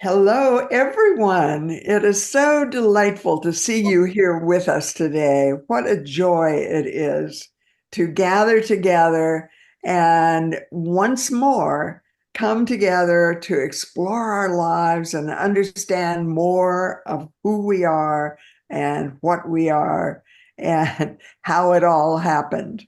Hello, everyone. It is so delightful to see you here with us today. What a joy it is to gather together and once more come together to explore our lives and understand more of who we are and what we are and how it all happened.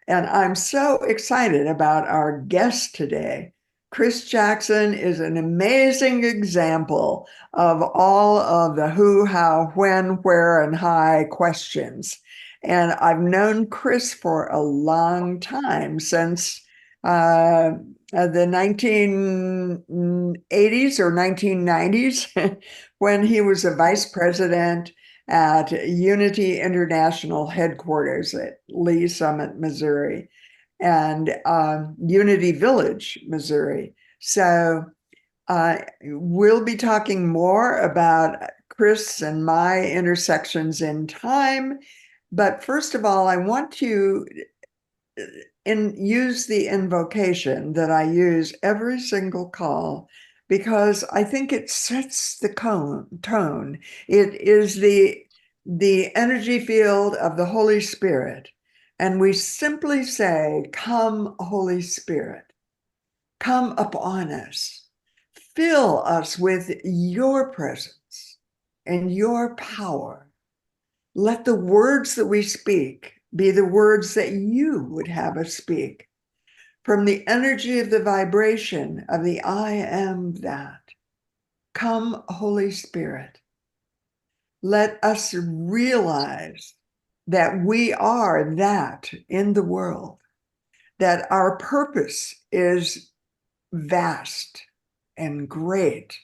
And I'm so excited about our guest today. Chris Jackson is an amazing example of all of the who, how, when, where, and how questions. And I've known Chris for a long time, since the 1980s or 1990s, when he was a vice president at Unity International headquarters at Lee Summit, Missouri, and Unity Village, Missouri. So we'll be talking more about Chris and my intersections in time. But first of all, I want to use the invocation that I use every single call, because I think it sets the tone. It is the energy field of the Holy Spirit. And we simply say, "Come, Holy Spirit, come upon us. Fill us with your presence and your power. Let the words that we speak be the words that you would have us speak, from the energy of the vibration of the I am that. Come, Holy Spirit. Let us realize that we are that in the world, that our purpose is vast and great,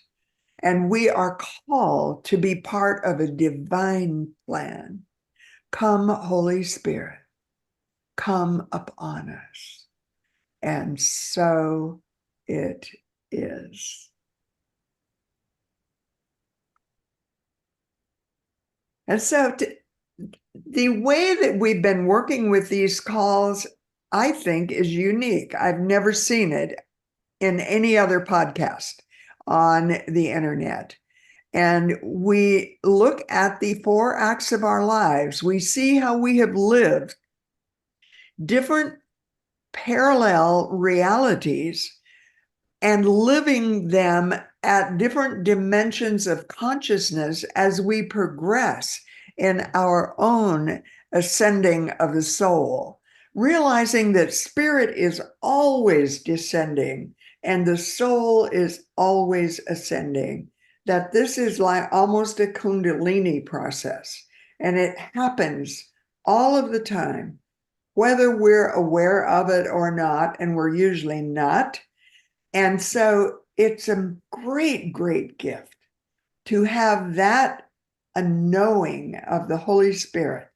and we are called to be part of a divine plan. Come, Holy Spirit, come upon us." And so it is. And so the way that we've been working with these calls, I think, is unique. I've never seen it in any other podcast on the internet. And we look at the 4 acts of our lives. We see how we have lived different parallel realities and living them at different dimensions of consciousness as we progress in our own ascending of the soul, realizing that spirit is always descending and the soul is always ascending, that this is like almost a kundalini process, and it happens all of the time, whether we're aware of it or not, and we're usually not. And so it's a great, great gift to have that, a knowing of the Holy Spirit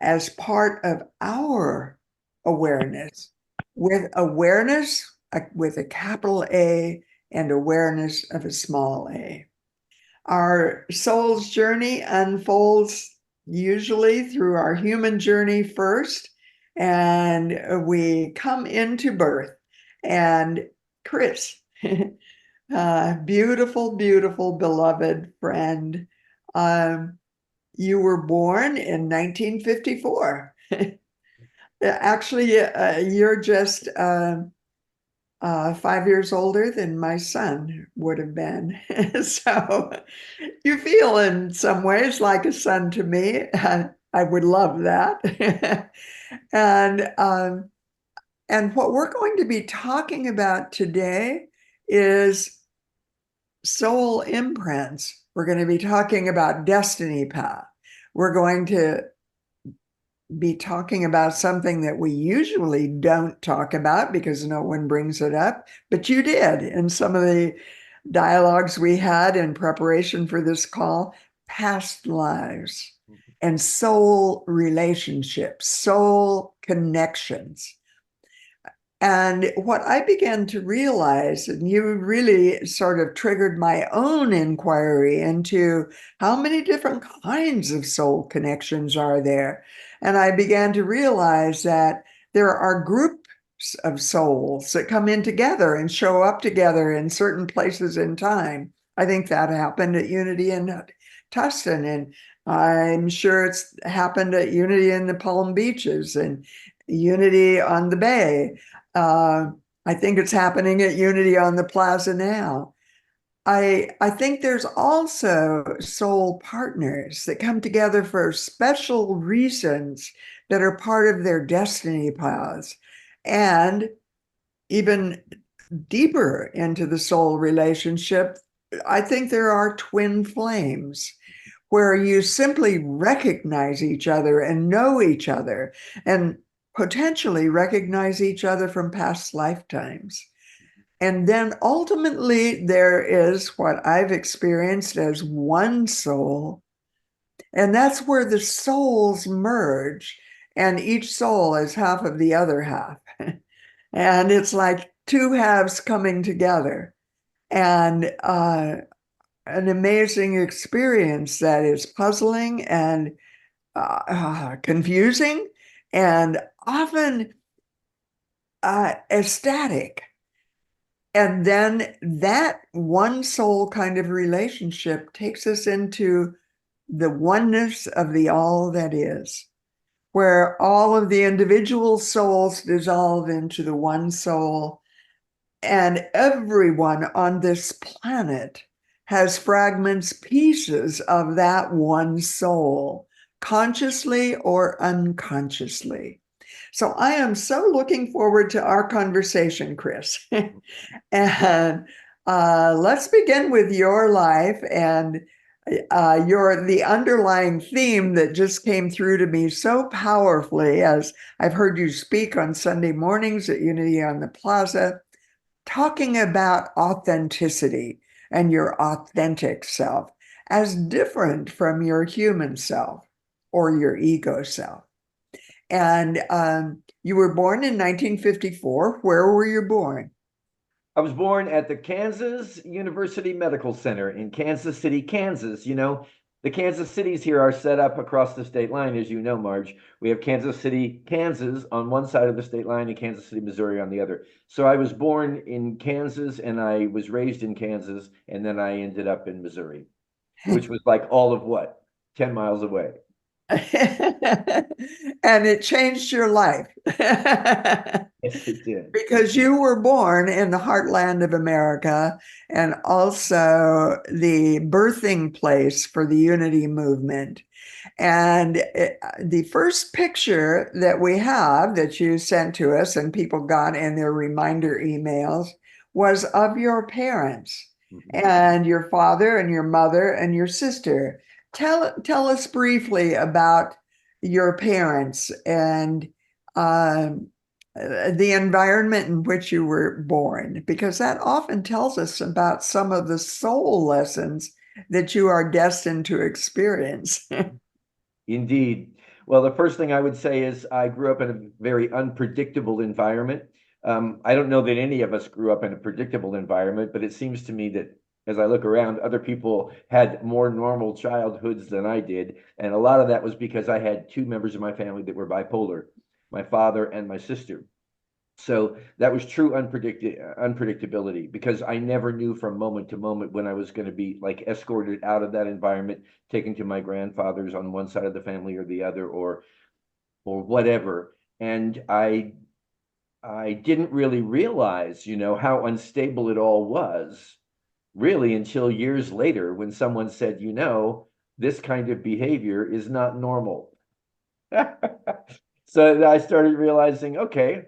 as part of our awareness, with awareness with a capital A and awareness of a small a. Our soul's journey unfolds usually through our human journey first, and we come into birth. And Chris, beautiful, beautiful, beloved friend, you were born in 1954. Actually, you're just 5 years older than my son would have been. So you feel in some ways like a son to me. I would love that. And what we're going to be talking about today is soul imprints. We're going to be talking about destiny path. We're going to be talking about something that we usually don't talk about because no one brings it up, but you did in some of the dialogues we had in preparation for this call: past lives and soul relationships, soul connections. And what I began to realize, and you really sort of triggered my own inquiry into how many different kinds of soul connections are there. And I began to realize that there are groups of souls that come in together and show up together in certain places in time. I think that happened at Unity in Tustin, and I'm sure it's happened at Unity in the Palm Beaches and Unity on the Bay. I think it's happening at Unity on the Plaza now. I think there's also soul partners that come together for special reasons that are part of their destiny paths. And even deeper into the soul relationship, I think there are twin flames where you simply recognize each other and know each other and potentially recognize each other from past lifetimes. And then ultimately, there is what I've experienced as one soul. And that's where the souls merge, and each soul is half of the other half. And it's like two halves coming together. And an amazing experience that is puzzling and confusing and often ecstatic. And then that one soul kind of relationship takes us into the oneness of the all that is, where all of the individual souls dissolve into the one soul. And everyone on this planet has fragments, pieces of that one soul, consciously or unconsciously. So I am so looking forward to our conversation, Chris. And let's begin with your life and the underlying theme that just came through to me so powerfully as I've heard you speak on Sunday mornings at Unity on the Plaza, talking about authenticity and your authentic self as different from your human self or your ego self. And you were born in 1954. Where were you born? I was born at the Kansas University Medical Center in Kansas City, Kansas. The Kansas cities here are set up across the state line, as you know, Marge. We have Kansas City, Kansas on one side of the state line and Kansas City, Missouri on the other. So I was born in Kansas and I was raised in Kansas, and then I ended up in Missouri, which was like all of what? 10 miles away. And it changed your life. Yes, it did. Because you were born in the heartland of America and also the birthing place for the unity movement. And the first picture that we have that you sent to us and people got in their reminder emails was of your parents Mhm. and your father and your mother and your sister. Tell us briefly about your parents and um, the environment in which you were born, because that often tells us about some of the soul lessons that you are destined to experience. Indeed. Well, the first thing I would say is I grew up in a very unpredictable environment. I don't know that any of us grew up in a predictable environment, but it seems to me that as I look around, other people had more normal childhoods than I did. And a lot of that was because I had two members of my family that were bipolar, my father and my sister. So that was true unpredictability because I never knew from moment to moment when I was going to be like escorted out of that environment, taken to my grandfather's on one side of the family or the other, or whatever. And I didn't really realize, how unstable it all was, really, until years later when someone said, this kind of behavior is not normal. So I started realizing, okay,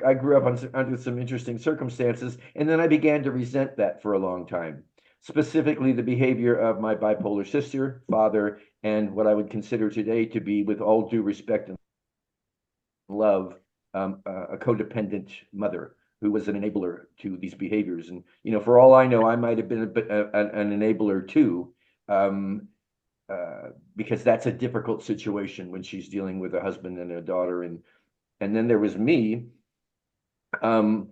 I grew up under some interesting circumstances, and then I began to resent that for a long time. Specifically, the behavior of my bipolar sister, father, and what I would consider today to be, with all due respect and love, a codependent mother who was an enabler to these behaviors. And for all I know, I might have been an enabler too, um, because that's a difficult situation when she's dealing with a husband and a daughter, and then there was me. Um,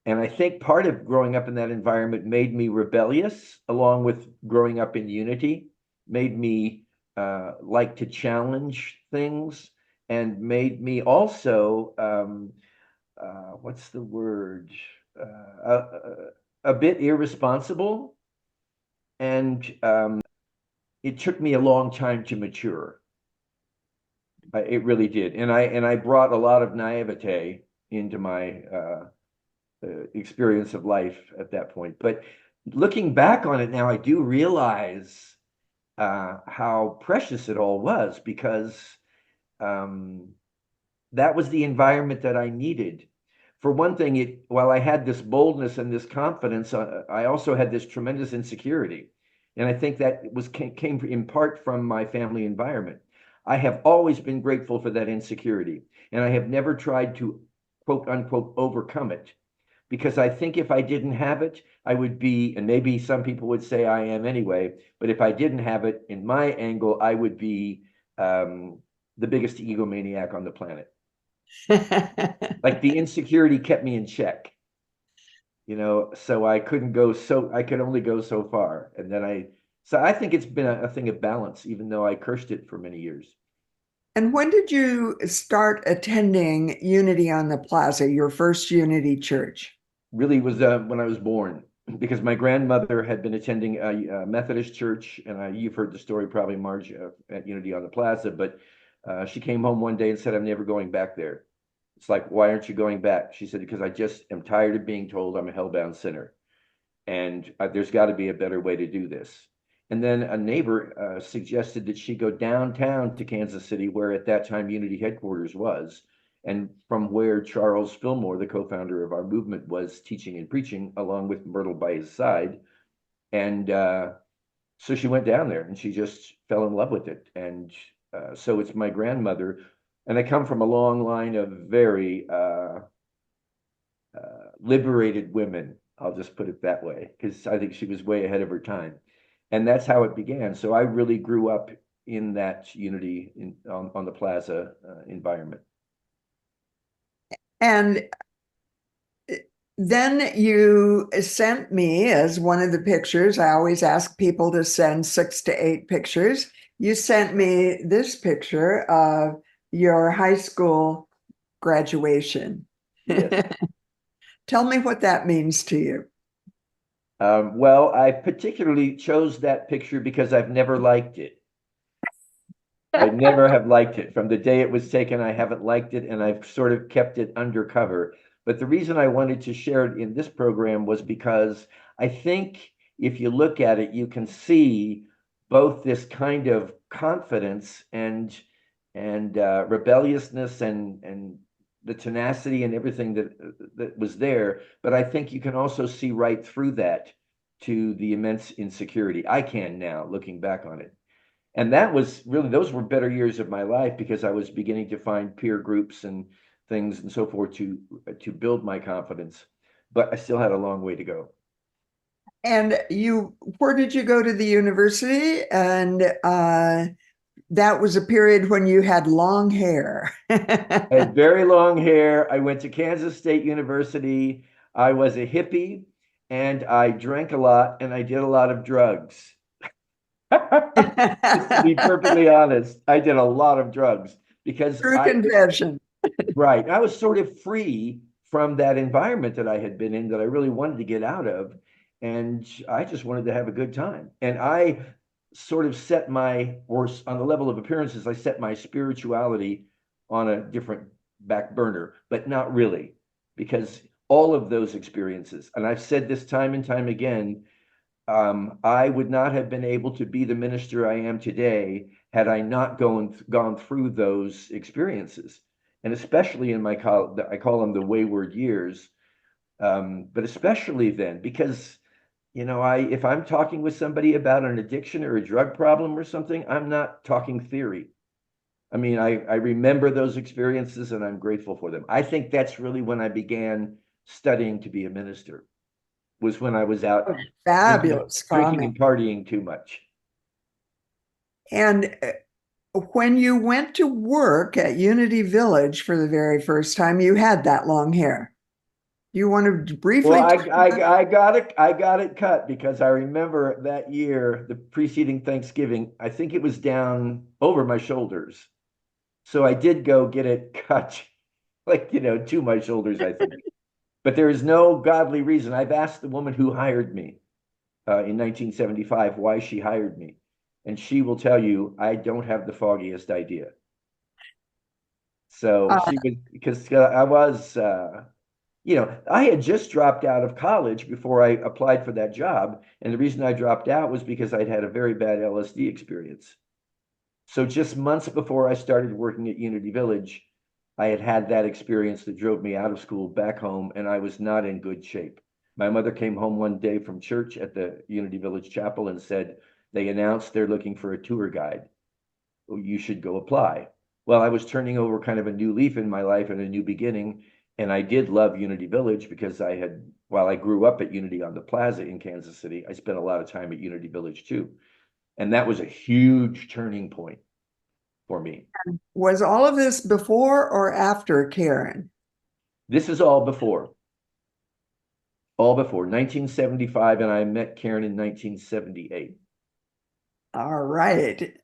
and I think part of growing up in that environment made me rebellious, along with growing up in unity, made me like to challenge things, and made me also, what's the word? A bit irresponsible. And it took me a long time to mature. It really did. And I brought a lot of naivete into my experience of life at that point. But looking back on it now, I do realize how precious it all was, because um, that was the environment that I needed. For one thing, while I had this boldness and this confidence, I also had this tremendous insecurity, and I think that came in part from my family environment. I have always been grateful for that insecurity, and I have never tried to quote unquote overcome it, because I think if I didn't have it, I would be, and maybe some people would say I am anyway, but if I didn't have it, in my angle, I would be the biggest egomaniac on the planet. Like the insecurity kept me in check, so I could only go so far. And then so I think it's been a thing of balance, even though I cursed it for many years. And when did you start attending Unity on the Plaza, your first Unity church? Really was when I was born, because my grandmother had been attending a Methodist church, and you've heard the story probably, Marj, at Unity on the Plaza, but she came home one day and said, "I'm never going back there." It's like, "Why aren't you going back?" She said, "Because I just am tired of being told I'm a hellbound sinner, and there's got to be a better way to do this." And then a neighbor suggested that she go downtown to Kansas City, where at that time Unity headquarters was, and from where Charles Fillmore, the co-founder of our movement, was teaching and preaching, along with Myrtle by his side. And so she went down there, and she just fell in love with it. And so it's my grandmother, and I come from a long line of very liberated women. I'll just put it that way, because I think she was way ahead of her time. And that's how it began. So I really grew up in that Unity on the Plaza environment. And then you sent me, as one of the pictures, I always ask people to send 6 to 8 pictures. You sent me this picture of your high school graduation. Yes. Tell me what that means to you. Well, I particularly chose that picture because I've never liked it. I never have liked it. From the day it was taken, I haven't liked it, and I've sort of kept it undercover. But the reason I wanted to share it in this program was because I think if you look at it, you can see both this kind of confidence and rebelliousness and the tenacity and everything that was there. But I think you can also see right through that to the immense insecurity. I can now, looking back on it. And that was really, those were better years of my life, because I was beginning to find peer groups and things and so forth to build my confidence. But I still had a long way to go. And where did you go to the university? And that was a period when you had long hair. I had very long hair. I went to Kansas State University. I was a hippie, and I drank a lot, and I did a lot of drugs. Just to be perfectly honest, I did a lot of drugs because True confession. right, I was sort of free from that environment that I had been in, that I really wanted to get out of. And I just wanted to have a good time. And I sort of or on the level of appearances, I set my spirituality on a different back burner, but not really, because all of those experiences, and I've said this time and time again, I would not have been able to be the minister I am today had I not gone through those experiences, and especially in I call them the wayward years, but especially then, because if I'm talking with somebody about an addiction or a drug problem or something, I'm not talking theory. I mean, I remember those experiences, and I'm grateful for them. I think that's really when I began studying to be a minister, was when I was out Fabulous drinking comment. and partying too much. And when you went to work at Unity Village for the very first time, you had that long hair. You want to Well, briefly? I got it cut, because I remember that year, the preceding Thanksgiving, I think it was down over my shoulders. So I did go get it cut, like, to my shoulders, I think. But there is no godly reason. I've asked the woman who hired me. in 1975 why she hired me. And she will tell you, I don't have the foggiest idea. So Uh, she was, because I was, I had just dropped out of college before I applied for that job. And the reason I dropped out was because I'd had a very bad LSD experience. So just months before I started working at Unity Village, I had had that experience that drove me out of school back home, and I was not in good shape. My mother came home one day from church at the Unity Village Chapel and said, they announced they're looking for a tour guide. You should go apply. Well, I was turning over kind of a new leaf in my life and a new beginning. And I did love Unity Village because while I grew up at Unity on the Plaza in Kansas City, I spent a lot of time at Unity Village too. And that was a huge turning point for me. was all of this before or after Karen? This is all before 1975, and I met Karen in 1978. All right.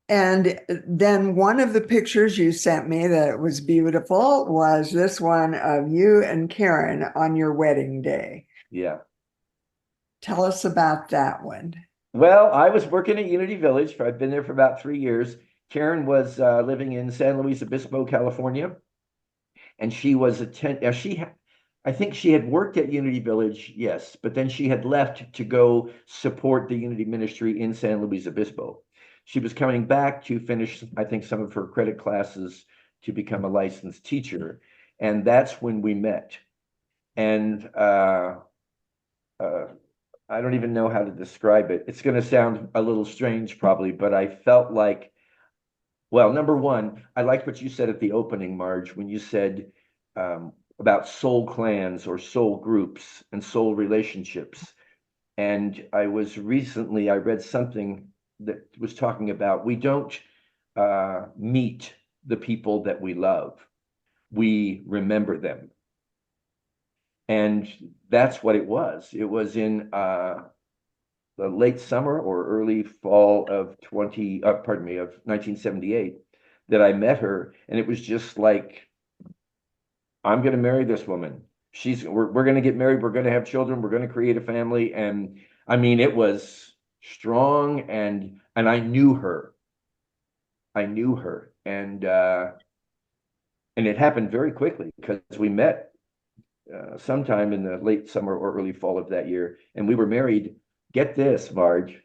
And then one of the pictures you sent me that was beautiful was this one of you and Karen on your wedding day. Yeah. Tell us about that one. Well, I was working at Unity Village. I've been there for about 3 years. Karen was living in San Luis Obispo, California, and she was I think she had worked at Unity Village, yes, but then she had left to go support the Unity ministry in San Luis Obispo. She was coming back to finish, I think, some of her credit classes to become a licensed teacher, and that's when we met. And uh, I don't even know how to describe it. It's going to sound a little strange, probably, but I felt like, well, number one, I liked what you said at the opening, Marge, when you said about soul clans or soul groups and soul relationships. And I read something that was talking about we don't meet the people that we love, we remember them. And that's what it was. It was in the late summer or early fall of 1978 that I met her. And it was just like, I'm going to marry this woman. We're going to get married. We're going to have children. We're going to create a family. And I mean, it was strong, and I knew her. I knew her. And it happened very quickly because we met sometime in the late summer or early fall of that year. And we were married. Get this, Marge.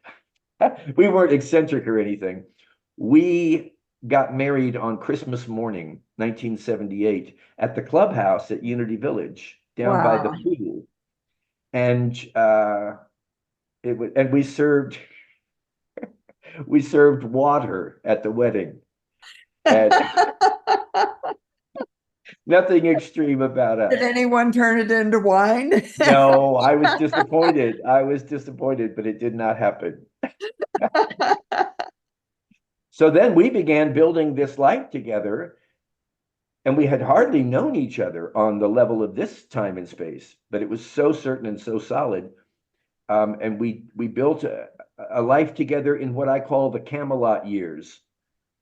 We weren't eccentric or anything. We got married on Christmas morning, 1978, at the clubhouse at Unity Village down by the Wow. pool. And we served water at the wedding. And nothing extreme about Did us. anyone turn it into wine? No, I was disappointed. But it did not happen. So then we began building this life together, and we had hardly known each other on the level of this time and space, but it was so certain and so solid. And we built a life together in what I call the Camelot years.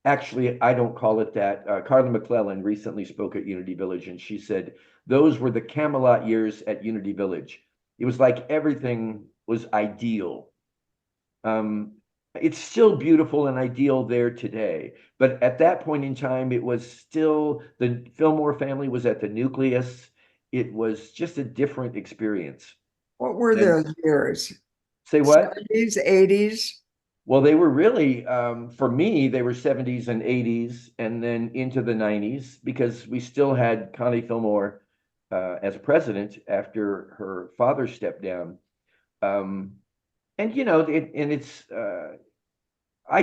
Actually, I don't call it that. Carla McClellan recently spoke at Unity Village, and she said those were the Camelot years at Unity Village. It was like everything was ideal. It's still beautiful and ideal there today, but at that point in time, it was still the Fillmore family was at the nucleus. It was just a different experience. What were And those years? say what? 70s, 80s? Well, they were really, for me, they were 70s and 80s and then into the 90s because we still had Connie Fillmore as president after her father stepped down. Um, and I,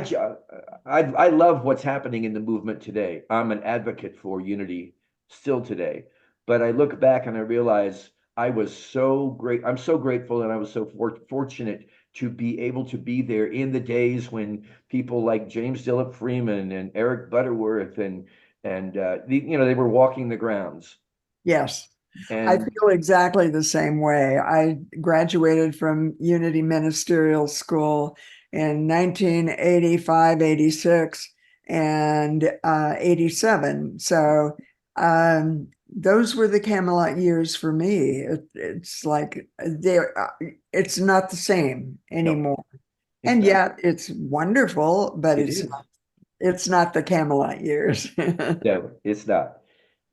I love what's happening in the movement today. I'm an advocate for unity still today, but I look back and I realize I was so great. I'm so grateful, and I was so fortunate to be able to be there in the days when people like James Dillip Freeman and Eric Butterworth they were walking the grounds. Yes. I And feel exactly the same way. I graduated from Unity Ministerial School in 1985, 86, and 87. So those were the Camelot years for me. It's like it's not the same No, anymore. it's And not. yet it's wonderful, but It is. it's not the Camelot years. No, it's not.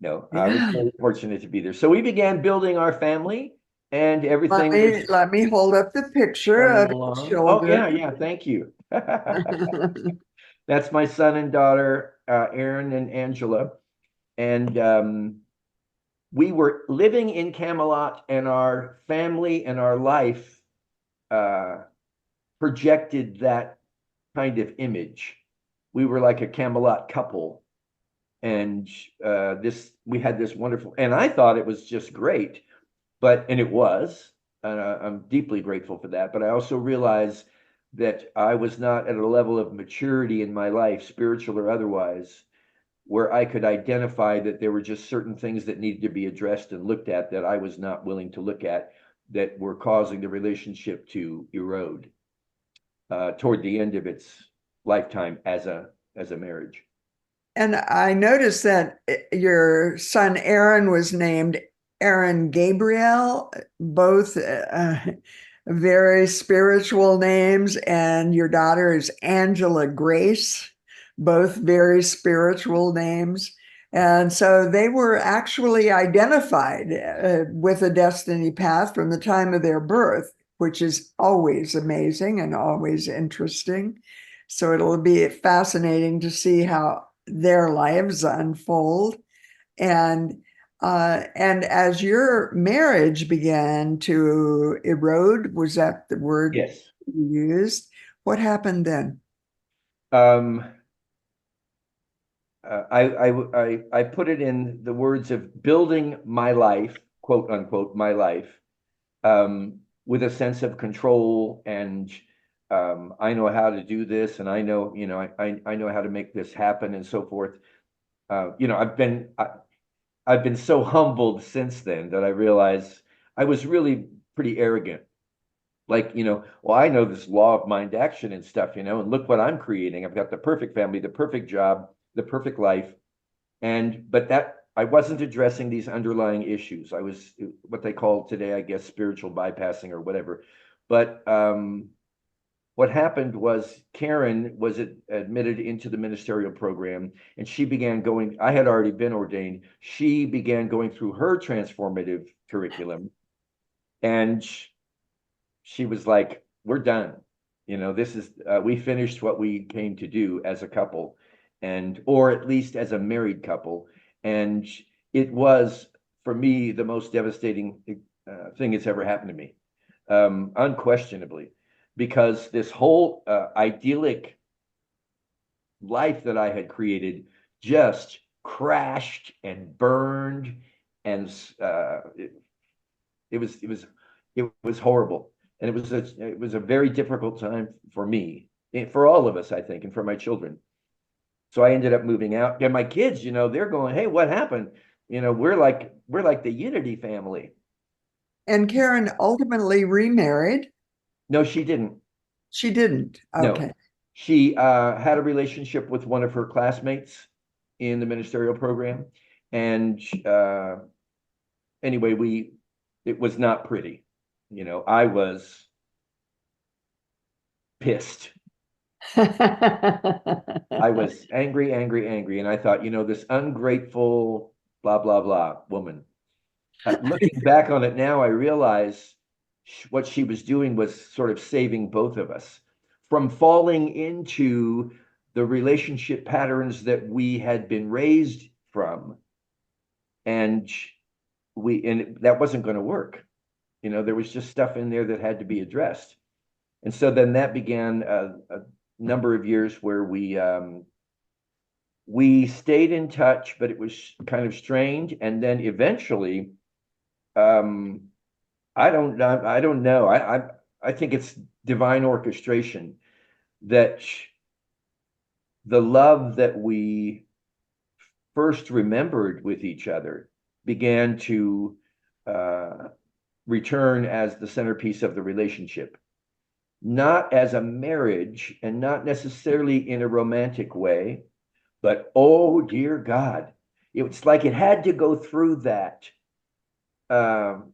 No, I was Yeah. very fortunate to be there. So we began building our family, and Let everything me was let me hold up the picture coming of your along. Oh, yeah, children. yeah. Thank you. That's my son and daughter, Aaron and Angela. And we were living in Camelot, and our family and our life uh, projected that kind of image. We were like a Camelot couple, and this we had this wonderful, and I thought it was just great, and it was, and I'm deeply grateful for that. But I also realized that I was not at a level of maturity in my life, spiritual or otherwise, where I could identify that there were just certain things that needed to be addressed and looked at that I was not willing to look at, that were causing the relationship to erode toward the end of its lifetime as a marriage. And I noticed that your son Aaron was named Aaron Gabriel, both very spiritual names, and your daughter is Angela Grace, both very spiritual names. And so they were actually identified with a destiny path from the time of their birth, which is always amazing and always interesting. So it'll be fascinating to see how their lives unfold. And as your marriage began to erode, was that the word Yes. you used? What happened then? Um, I put it in the words of building my life, quote unquote, my life, with a sense of control, and I know how to do this, and I know, I know how to make this happen, and so forth. I've been so humbled since then that I realize I was really pretty arrogant. Like, well, I know this law of mind action and stuff, and look what I'm creating. I've got the perfect family, the perfect job, the perfect life. But that I wasn't addressing these underlying issues. I was what they call today, I guess, spiritual bypassing or whatever. But what happened was Karen was admitted into the ministerial program, and she began going. I had already been ordained. She began going through her transformative curriculum, and she was like, "We're done. This is we finished what we came to do as a couple, and or at least as a married couple." And it was for me the most devastating thing that's ever happened to me, unquestionably, because this whole idyllic life that I had created just crashed and burned, and it was it was horrible, and it was a very difficult time for me, for all of us, I think, and for my children. So I ended up moving out, and my kids, they're going, "Hey, what happened? We're like the Unity family." And Karen ultimately remarried. No, she didn't. She didn't. No, Okay. she had a relationship with one of her classmates in the ministerial program, and anyway, we it was not pretty. I was pissed. I was angry, angry, angry, and I thought, this ungrateful, blah blah blah woman. Looking back on it now, I realize what she was doing was sort of saving both of us from falling into the relationship patterns that we had been raised from, and that wasn't going to work. There was just stuff in there that had to be addressed. And so then that began a number of years where we stayed in touch, but it was kind of strained. And then eventually, um, I don't know. I think it's divine orchestration that the love that we first remembered with each other began to uh, return as the centerpiece of the relationship, not as a marriage and not necessarily in a romantic way, but oh dear God, It's like it had to go through um,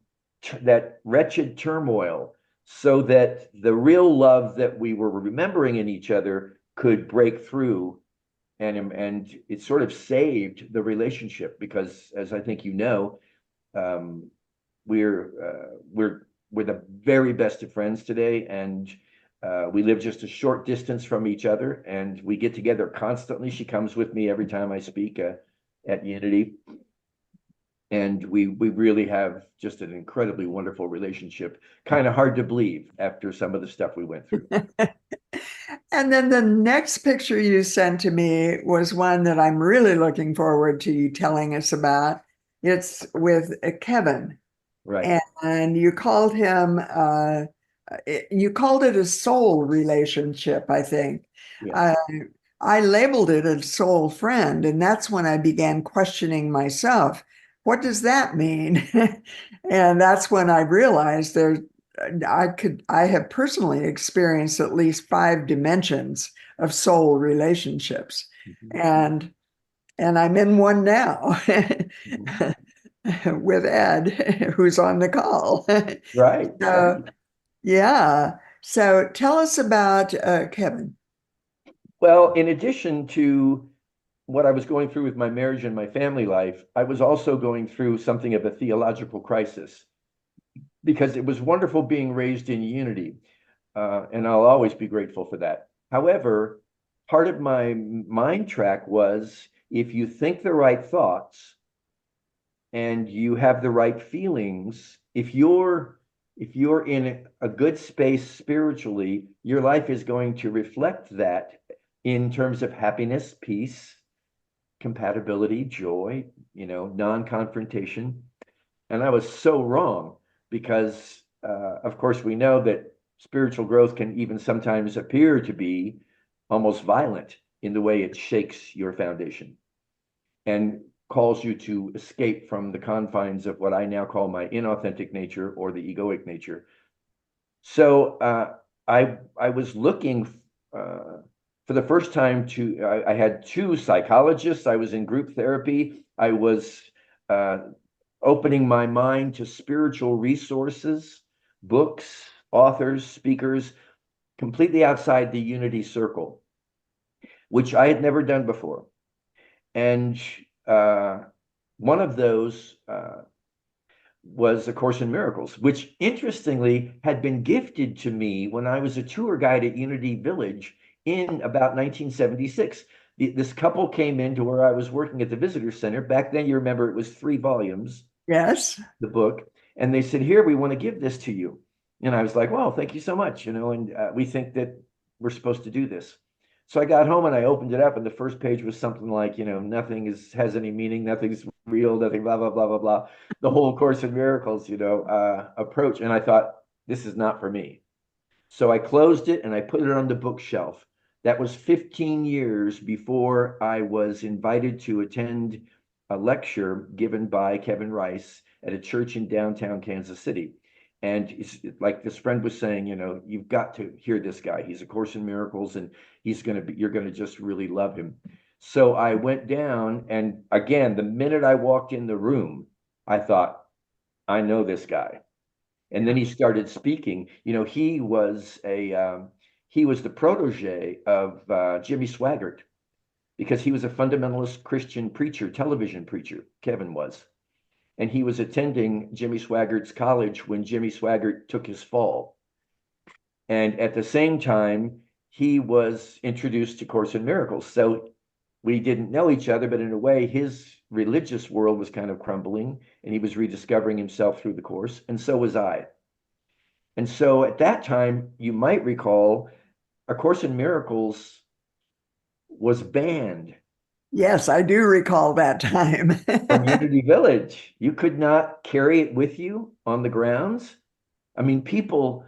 that wretched turmoil so that the real love that we were remembering in each other could break through, and it sort of saved the relationship because, as I think you know, um, we're the very best of friends today, and we live just a short distance from each other, and we get together constantly. She comes with me every time I speak at Unity, and we really have just an incredibly wonderful relationship. Kind of hard to believe after some of the stuff we went through. And then the next picture you sent to me was one that I'm really looking forward to you telling us about. It's with Kevin, Right. and you called it a soul relationship, I think. Yeah. Uh, I labeled it a soul friend, and that's when I began questioning myself. What does that mean? And that's when I realized I have personally experienced at least 5 dimensions of soul relationships. Mhm. And I'm in one now Mhm. with Ed, who's on the call. Right. So, Right. yeah. So tell us about Kevin. Well, in addition to what I was going through with my marriage and my family life, I was also going through something of a theological crisis because it was wonderful being raised in unity, and I'll always be grateful for that. However, part of my mind track was if you think the right thoughts and you have the right feelings, if you're in a good space spiritually, your life is going to reflect that in terms of happiness, peace, compatibility, joy, non-confrontation. And I was so wrong because, of course, we know that spiritual growth can even sometimes appear to be almost violent in the way it shakes your foundation and calls you to escape from the confines of what I now call my inauthentic nature or the egoic nature. So I was looking for the first time I had 2 psychologists. I was in group therapy. I was uh, opening my mind to spiritual resources, books, authors, speakers, completely outside the unity circle, which I had never done before. And uh, one of those was A Course in Miracles, which interestingly had been gifted to me when I was a tour guide at Unity Village in about 1976. This couple came into where I was working at the visitor center. Back then, you remember it was 3 volumes, Yes. the book, and they said, "Here, we want to give this to you." And I was like, "Well, thank you so much," and we think that we're supposed to do this. So I got home and I opened it up, and the first page was something like, nothing has any meaning, nothing's real, nothing, blah blah blah blah blah. The whole Course in Miracles, approach, and I thought this is not for me. So I closed it and I put it on the bookshelf. That was 15 years before I was invited to attend a lecture given by Kevin Rice at a church in downtown Kansas City. And it's like this friend was saying, you've got to hear this guy. He's A Course in Miracles, and you're going to just really love him. So I went down, and again, the minute I walked in the room, I thought, I know this guy. And then he started speaking. He was the protege of Jimmy Swaggart because he was a fundamentalist Christian preacher, television preacher. Kevin was, and he was attending Jimmy Swaggart's college when Jimmy Swaggart took his fall. And at the same time, he was introduced to Course in Miracles. So we didn't know each other, but in a way, his religious world was kind of crumbling, and he was rediscovering himself through the course, and so was I. And so at that time, you might recall, A Course in Miracles was banned Yes, I do recall that time. from Unity Village. You could not carry it with you on the grounds. I mean, people,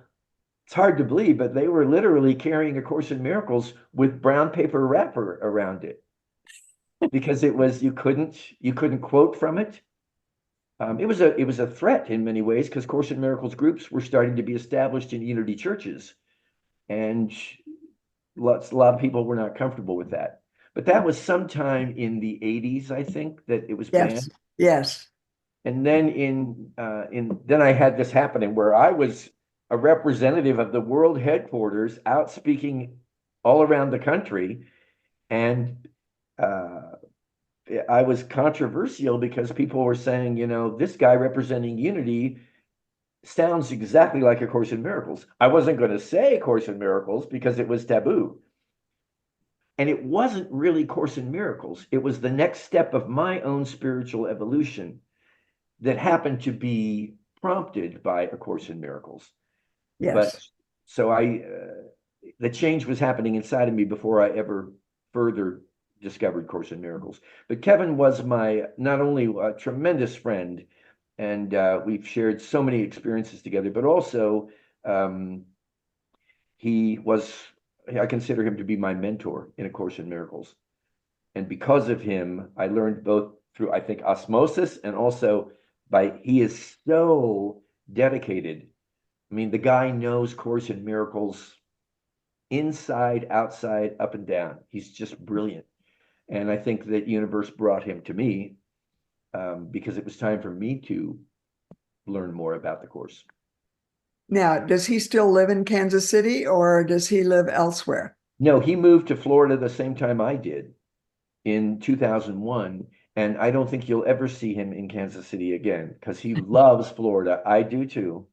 it's hard to believe, but they were literally carrying A Course in Miracles with brown paper wrapper around it because you couldn't quote from it. It was a threat in many ways because Course in Miracles groups were starting to be established in Unity churches, and a lot of people were not comfortable with that. But that was sometime in the 80s, I think, that it was Yes, banned. yes, And then then I had this happening where I was a representative of the world headquarters out speaking all around the country, and uh, I was controversial because people were saying, this guy representing unity sounds exactly like A Course in Miracles. I wasn't going to say Course in Miracles because it was taboo. And it wasn't really Course in Miracles. It was the next step of my own spiritual evolution that happened to be prompted by A Course in Miracles. But yes. so the change was happening inside of me before I ever further discovered Course in Miracles. But Kevin was my not only a tremendous friend, and we've shared so many experiences together, but also um, I consider him to be my mentor in A Course in Miracles. And because of him, I learned both through, I think, osmosis and also he is so dedicated. I mean, the guy knows Course in Miracles inside, outside, up and down. He's just brilliant. And I think that universe brought him to me because it was time for me to learn more about the course. Now, does he still live in Kansas City or does he live elsewhere? No, he moved to Florida the same time I did in 2001. And I don't think you'll ever see him in Kansas City again because he loves Florida. I do too.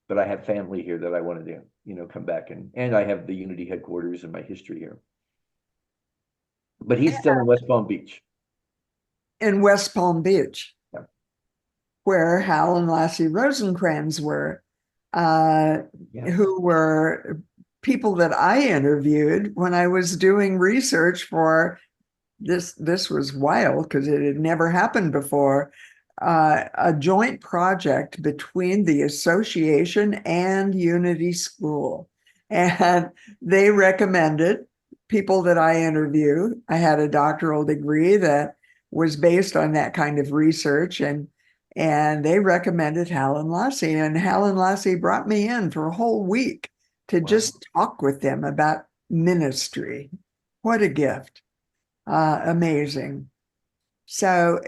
But I have family here that I wanted to, come back and I have the Unity headquarters and my history here. But he's still in West Palm Beach. In West Palm Beach, Yeah. where Hal and Lassie Rosencrans were, Yes. who were people that I interviewed when I was doing research for this. This was wild because it had never happened before. A joint project between the association and Unity School. And they recommended people that I interview. I had a doctoral degree that was based on that kind of research, and they recommended Hal and Lassie. And Hal and Lassie brought me in for a whole week to Wow. just talk with them about ministry. What a gift. Amazing. So,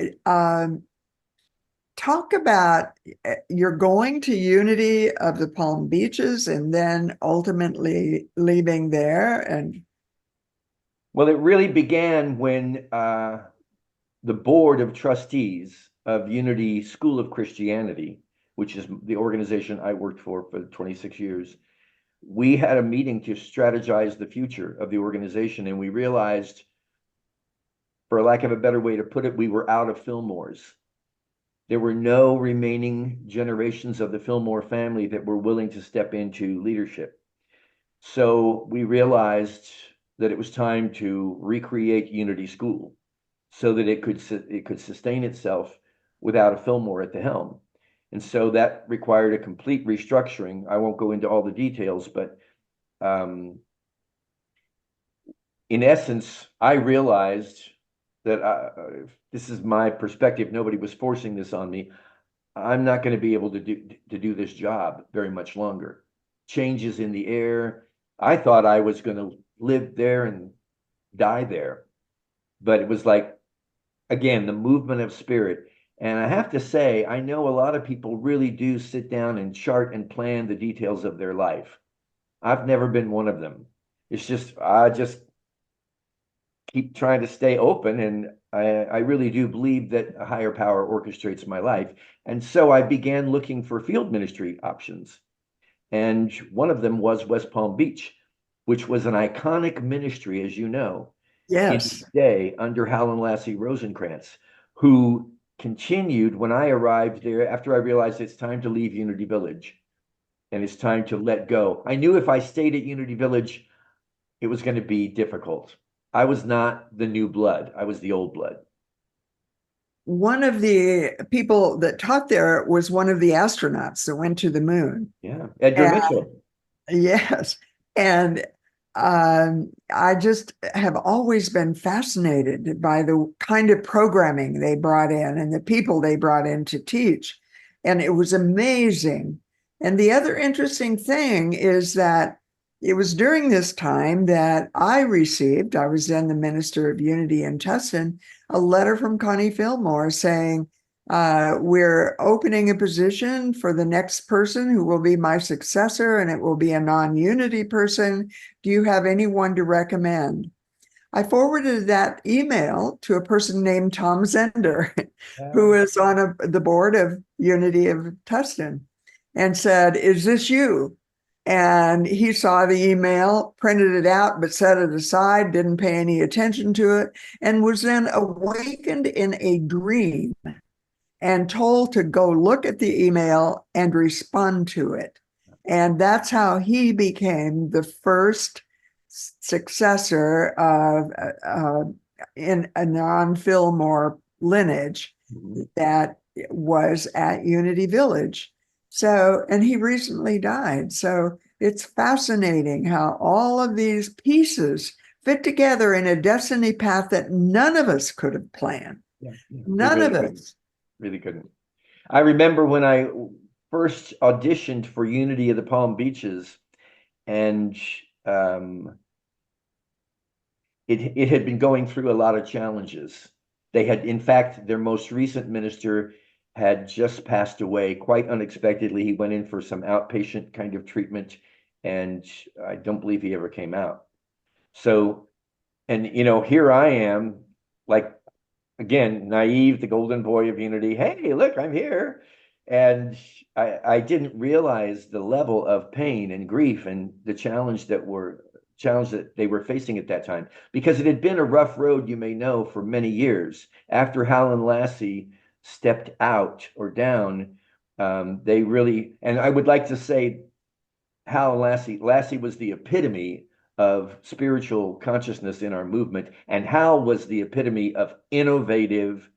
talk about you're going to Unity of the Palm Beaches and then ultimately leaving there. And Well, it really began when the board of trustees of Unity School of Christianity, which is the organization I worked for 26 years, we had a meeting to strategize the future of the organization. And we realized, for lack of a better way to put it, we were out of Fillmores. There were no remaining generations of the Fillmore family that were willing to step into leadership. So we realized that it was time to recreate Unity School so that it could sustain itself without a Fillmore at the helm. And so that required a complete restructuring. I won't go into all the details, but in essence, I realized that this is my perspective. Nobody was forcing this on me. I'm not going to be able to do this job very much longer. Changes in the air. I thought I was going to live there and die there, but it was like, again, the movement of spirit. And I have to say, I know a lot of people really do sit down and chart and plan the details of their life. I've never been one of them. It's just, I just keep trying to stay open. And I really do believe that a higher power orchestrates my life. And so I began looking for field ministry options. And one of them was West Palm Beach, which was an iconic ministry, as you know, in yes, its day under Hal and Lassie Rosencrans, who continued when I arrived there after I realized it's time to leave Unity Village and it's time to let go. I knew if I stayed at Unity Village, it was going to be difficult. I was not the new blood. I was the old blood. one of the people that taught there was one of the astronauts that went to the moon. Yeah. Edgar And Mitchell. yes. And I just have always been fascinated by the kind of programming they brought in and the people they brought in to teach. And it was amazing. And the other interesting thing is that it was during this time that I was then the Minister of Unity in Tustin, a letter from Connie Fillmore saying, we're opening a position for the next person who will be my successor, and it will be a non-unity person. Do you have anyone to recommend? I forwarded that email to a person named Tom Zender, who is on the board of Unity of Tustin, and said, is this you? And he saw the email, printed it out, but set it aside, didn't pay any attention to it, and was then awakened in a dream and told to go look at the email and respond to it. And that's how he became the first successor of in a non-Fillmore lineage that was at Unity Village. So, and he recently died. So it's fascinating how all of these pieces fit together in a destiny path that none of us could have planned. None of us. Really couldn't. I remember when I first auditioned for Unity of the Palm Beaches, and it had been going through a lot of challenges. They had, in fact, their most recent minister had just passed away quite unexpectedly. He went in for some outpatient kind of treatment, and I don't believe he ever came out. So, and here I am, like, again, naive, the golden boy of Unity. Hey, look, I'm here. And I didn't realize the level of pain and grief and the challenge that they were facing at that time, because it had been a rough road, you may know, for many years. After Hal and Lassie stepped out or down, they really, and I would like to say Hal and Lassie was the epitome of spiritual consciousness in our movement, and Hal was the epitome of innovative,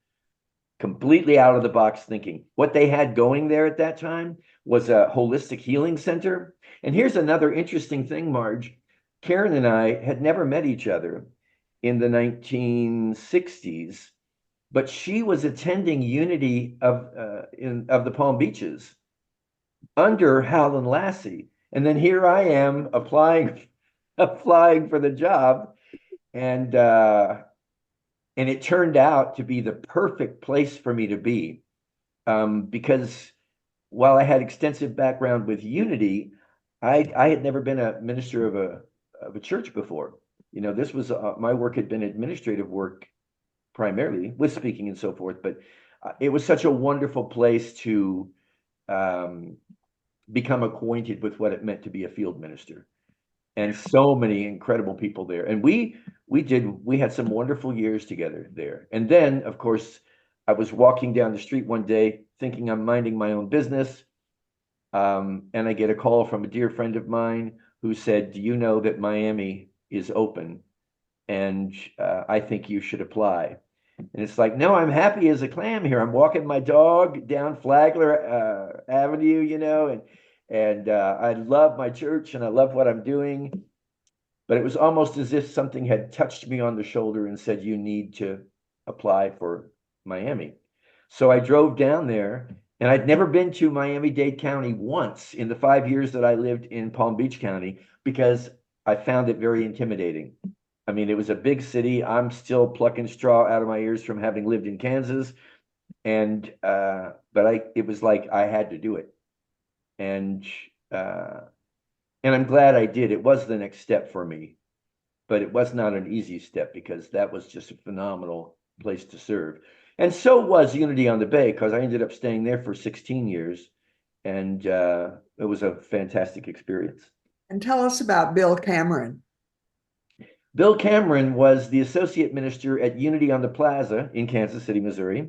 completely out of the box thinking. What they had going there at that time was a holistic healing center. And here's another interesting thing, Marge. Karen and I had never met each other in the 1960s, but she was attending Unity of the Palm Beaches under Hal and Lassie. And then here I am applying for the job, and it turned out to be the perfect place for me to be, because while I had extensive background with Unity, I had never been a minister of a church before. This was my work had been administrative work primarily, with speaking and so forth, but it was such a wonderful place to become acquainted with what it meant to be a field minister. And so many incredible people there. And we had some wonderful years together there. And then, of course, I was walking down the street one day thinking I'm minding my own business. And I get a call from a dear friend of mine who said, do you know that Miami is open? And I think you should apply. And it's like, no, I'm happy as a clam here. I'm walking my dog down Flagler Avenue, and I love my church and I love what I'm doing. But it was almost as if something had touched me on the shoulder and said, you need to apply for Miami. So I drove down there, and I'd never been to Miami-Dade County once in the 5 years that I lived in Palm Beach County, because I found it very intimidating. I mean, it was a big city. I'm still plucking straw out of my ears from having lived in Kansas. And, but it was like I had to do it. And I'm glad I did. It was the next step for me, but it was not an easy step, because that was just a phenomenal place to serve. And so was Unity on the Bay, because I ended up staying there for 16 years, and it was a fantastic experience. And tell us about Bill Cameron. Bill Cameron was the associate minister at Unity on the Plaza in Kansas City, Missouri.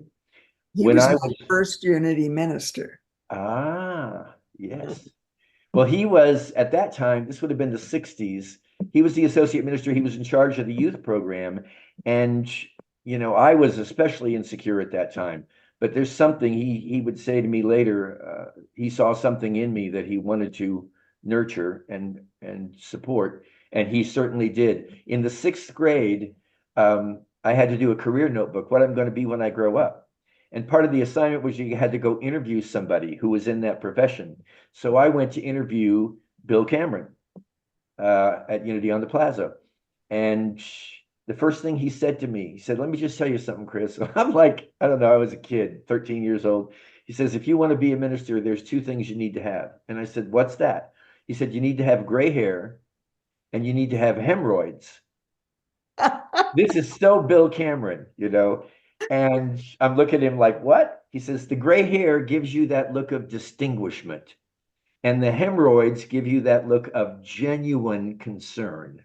He was my first Unity minister. Ah, yes. Well, he was, at that time, this would have been the 60s, he was the associate minister. He was in charge of the youth program. And, I was especially insecure at that time. But there's something he would say to me later. He saw something in me that he wanted to nurture and support. And he certainly did. In the 6th grade, I had to do a career notebook, what I'm going to be when I grow up. And part of the assignment was you had to go interview somebody who was in that profession. So I went to interview Bill Cameron. at Unity on the Plaza. And the first thing he said to me, he said, "Let me just tell you something, Chris." I'm like, I don't know, I was a kid, 13 years old. He says, "If you want to be a minister, there's two things you need to have." And I said, "What's that?" He said, "You need to have gray hair and you need to have hemorrhoids." This is so Bill Cameron, you know. And I'm looking at him like, "What?" He says, "The gray hair gives you that look of distinguishment, and the hemorrhoids give you that look of genuine concern."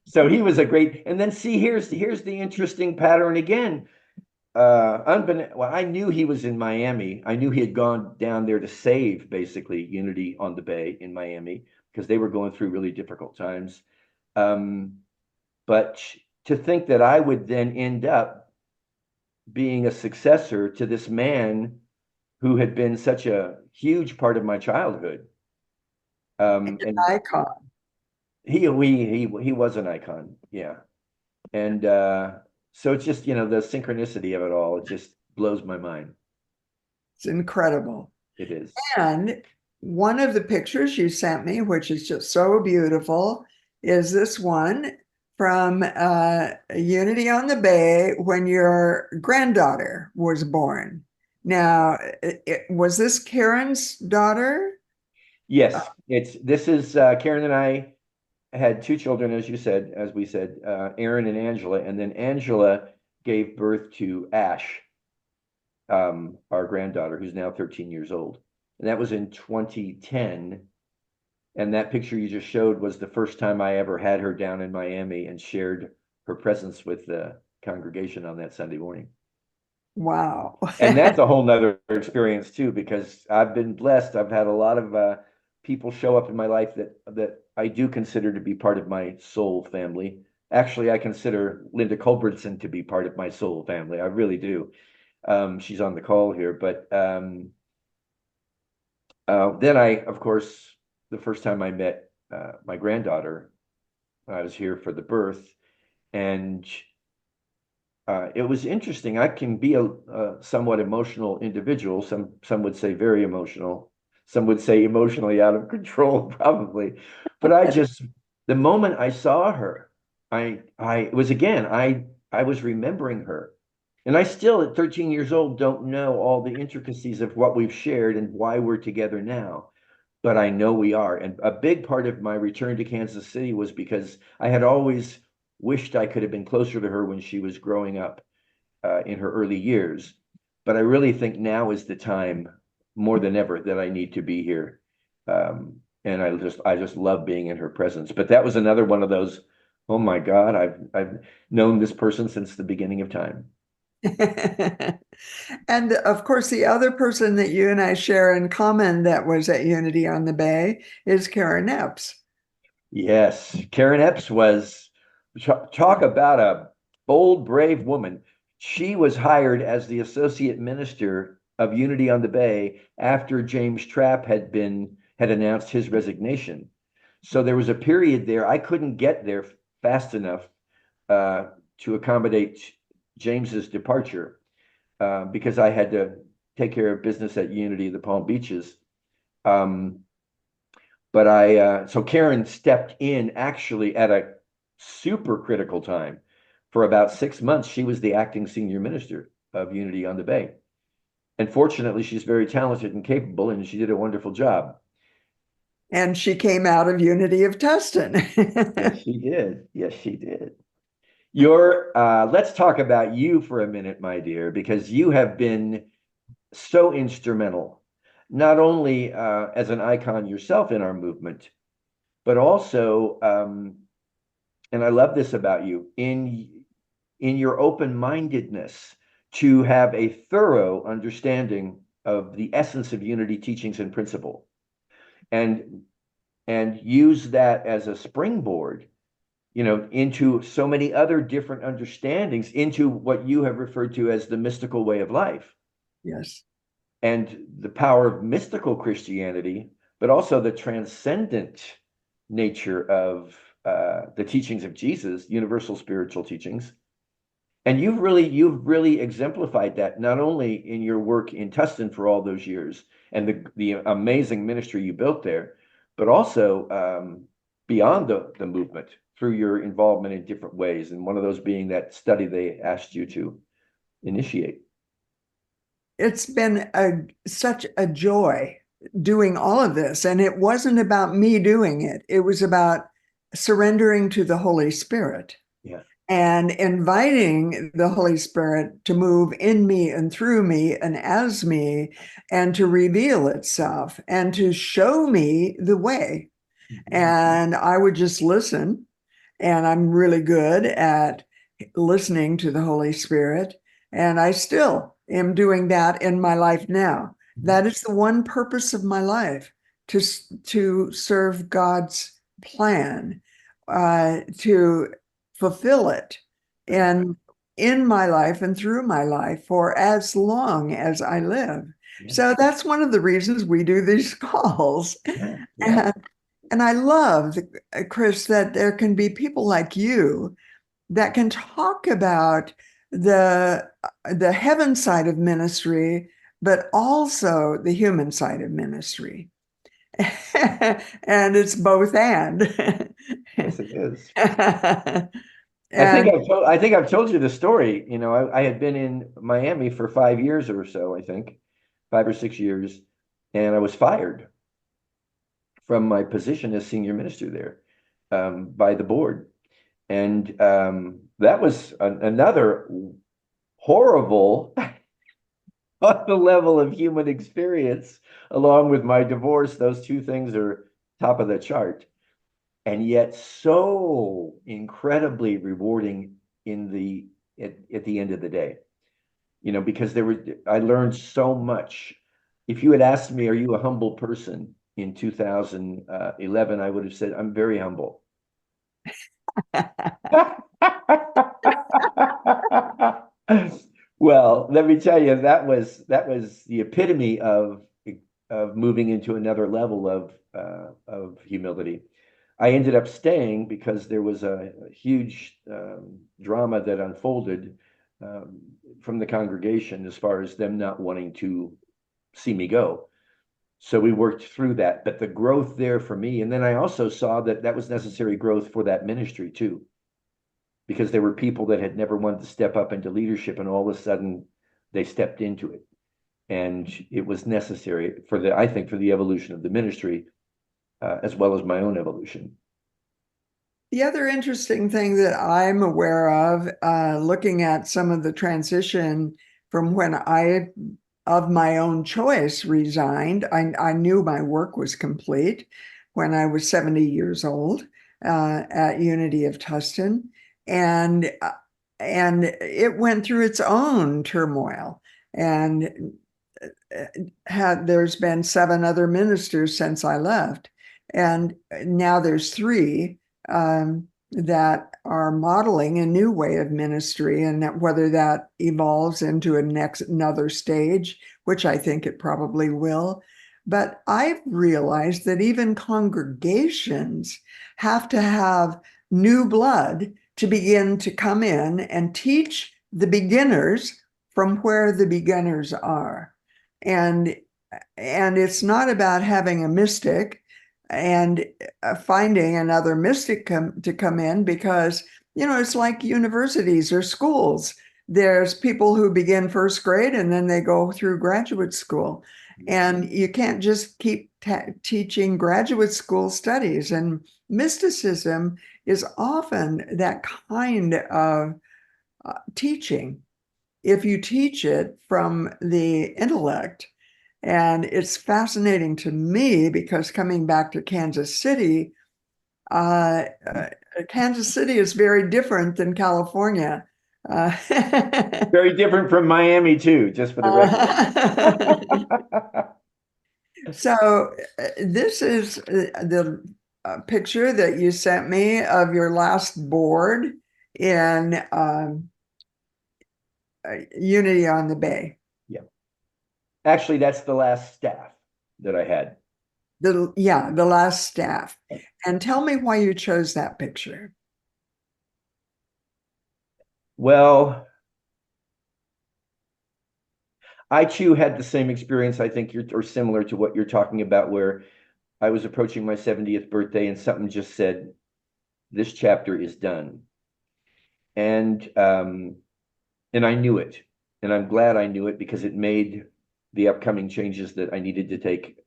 So he was a great, and then see, here's the interesting pattern again. Well, I knew he was in Miami. I knew he had gone down there to save basically Unity on the Bay in Miami because they were going through really difficult times. Um, but to think that I would then end up being a successor to this man who had been such a huge part of my childhood. And Icon. he was an icon, yeah. And so it's just, the synchronicity of it all, it just blows my mind. It's incredible. It is. And one of the pictures you sent me, which is just so beautiful, is this one from Unity on the Bay when your granddaughter was born. Now, was this Karen's daughter? Yes, this is Karen and I had two children, as you said, as we said, Aaron and Angela, and then Angela gave birth to Ash, our granddaughter, who's now 13 years old. And that was in 2010. And that picture you just showed was the first time I ever had her down in Miami and shared her presence with the congregation on that Sunday morning. Wow. And that's a whole nother experience too, because I've been blessed. I've had a lot of people show up in my life that I do consider to be part of my soul family. Actually, I consider Linda Culbertson to be part of my soul family. I really do. She's on the call here, but then of course, the first time I met my granddaughter, I was here for the birth, and it was interesting. I can be a somewhat emotional individual. Some would say very emotional. Some would say emotionally out of control, probably. But the moment I saw her, I it was again, I was remembering her. And I still, at 13 years old, don't know all the intricacies of what we've shared and why we're together now. But I know we are. And a big part of my return to Kansas City was because I had always wished I could have been closer to her when she was growing up in her early years. But I really think now is the time more than ever that I need to be here. And I just love being in her presence. But that was another one of those, oh my God, I've known this person since the beginning of time. And of course, the other person that you and I share in common that was at Unity on the Bay is Karen Epps. Yes, Karen Epps was talk about a bold, brave woman. She was hired as the associate minister of Unity on the Bay after James Trapp had announced his resignation. So there was a period there I couldn't get there fast enough to accommodate James's departure because I had to take care of business at Unity of the Palm Beaches. Um, but so Karen stepped in actually at a super critical time. For about 6 months, she was the acting senior minister of Unity on the Bay. And fortunately, she's very talented and capable, and she did a wonderful job. And she came out of Unity of Tustin. Yes, she did. Yes, she did. Let's talk about you for a minute, my dear, because you have been so instrumental, not only as an icon yourself in our movement, but also, and I love this about you, in your open-mindedness to have a thorough understanding of the essence of Unity teachings and principle, and use that as a springboard, into so many other different understandings, into what you have referred to as the mystical way of life. Yes. And the power of mystical Christianity, but also the transcendent nature of the teachings of Jesus, universal spiritual teachings. And you've really exemplified that, not only in your work in Tustin for all those years, and the amazing ministry you built there, but also beyond the movement through your involvement in different ways, and one of those being that study they asked you to initiate. It's been such a joy doing all of this. And it wasn't about me doing it. It was about surrendering to the Holy Spirit. Yeah. And inviting the Holy Spirit to move in me and through me and as me, and to reveal itself and to show me the way. Mm-hmm. And I would just listen. And I'm really good at listening to the Holy Spirit. And I still am doing that in my life now. Mm-hmm. That is the one purpose of my life, to serve God's plan, to fulfill it in my life and through my life for as long as I live. Yeah. So that's one of the reasons we do these calls. Yeah. Yeah. And I love, Chris, that there can be people like you that can talk about the heaven side of ministry, but also the human side of ministry. And it's both and. Yes, it is. And I think I've told you the story. You know, I had been in Miami for 5 years or so, I think, 5 or 6 years, and I was fired from my position as senior minister there by the board. And that was another horrible on the level of human experience, along with my divorce. Those two things are top of the chart. And yet so incredibly rewarding at the end of the day. You know, because I learned so much. If you had asked me, are you a humble person in 2011, I would have said, I'm very humble. Well, let me tell you, that was the epitome of moving into another level of humility. I ended up staying because there was a huge drama that unfolded from the congregation as far as them not wanting to see me go. So we worked through that, but the growth there for me, and then I also saw that that was necessary growth for that ministry too, because there were people that had never wanted to step up into leadership, and all of a sudden they stepped into it, and it was necessary I think for the evolution of the ministry, as well as my own evolution. the other interesting thing that I'm aware of, looking at some of the transition from when I, of my own choice, resigned, I knew my work was complete when I was 70 years old at Unity of Tustin. And it went through its own turmoil. And there's been 7 other ministers since I left. And now there's 3 that are modeling a new way of ministry, and that whether that evolves into another stage, which I think it probably will. But I've realized that even congregations have to have new blood to begin to come in and teach the beginners from where the beginners are. And it's not about having a mystic and finding another mystic to come in, because, you know, it's like universities or schools. There's people who begin first grade and then they go through graduate school. And you can't just keep teaching graduate school studies. And mysticism is often that kind of teaching, if you teach it from the intellect. And it's fascinating to me because coming back to Kansas City, Kansas City is very different than California. Very different from Miami too, just for the record. So this is the picture that you sent me of your last board in Unity on the Bay. Yeah. Actually, that's the last staff that I had. The last staff. And tell me why you chose that picture. Well, I too had the same experience. I think you're, or similar to what you're talking about, where I was approaching my 70th birthday and something just said, this chapter is done. And I knew it. And I'm glad I knew it because it made the upcoming changes that I needed to take,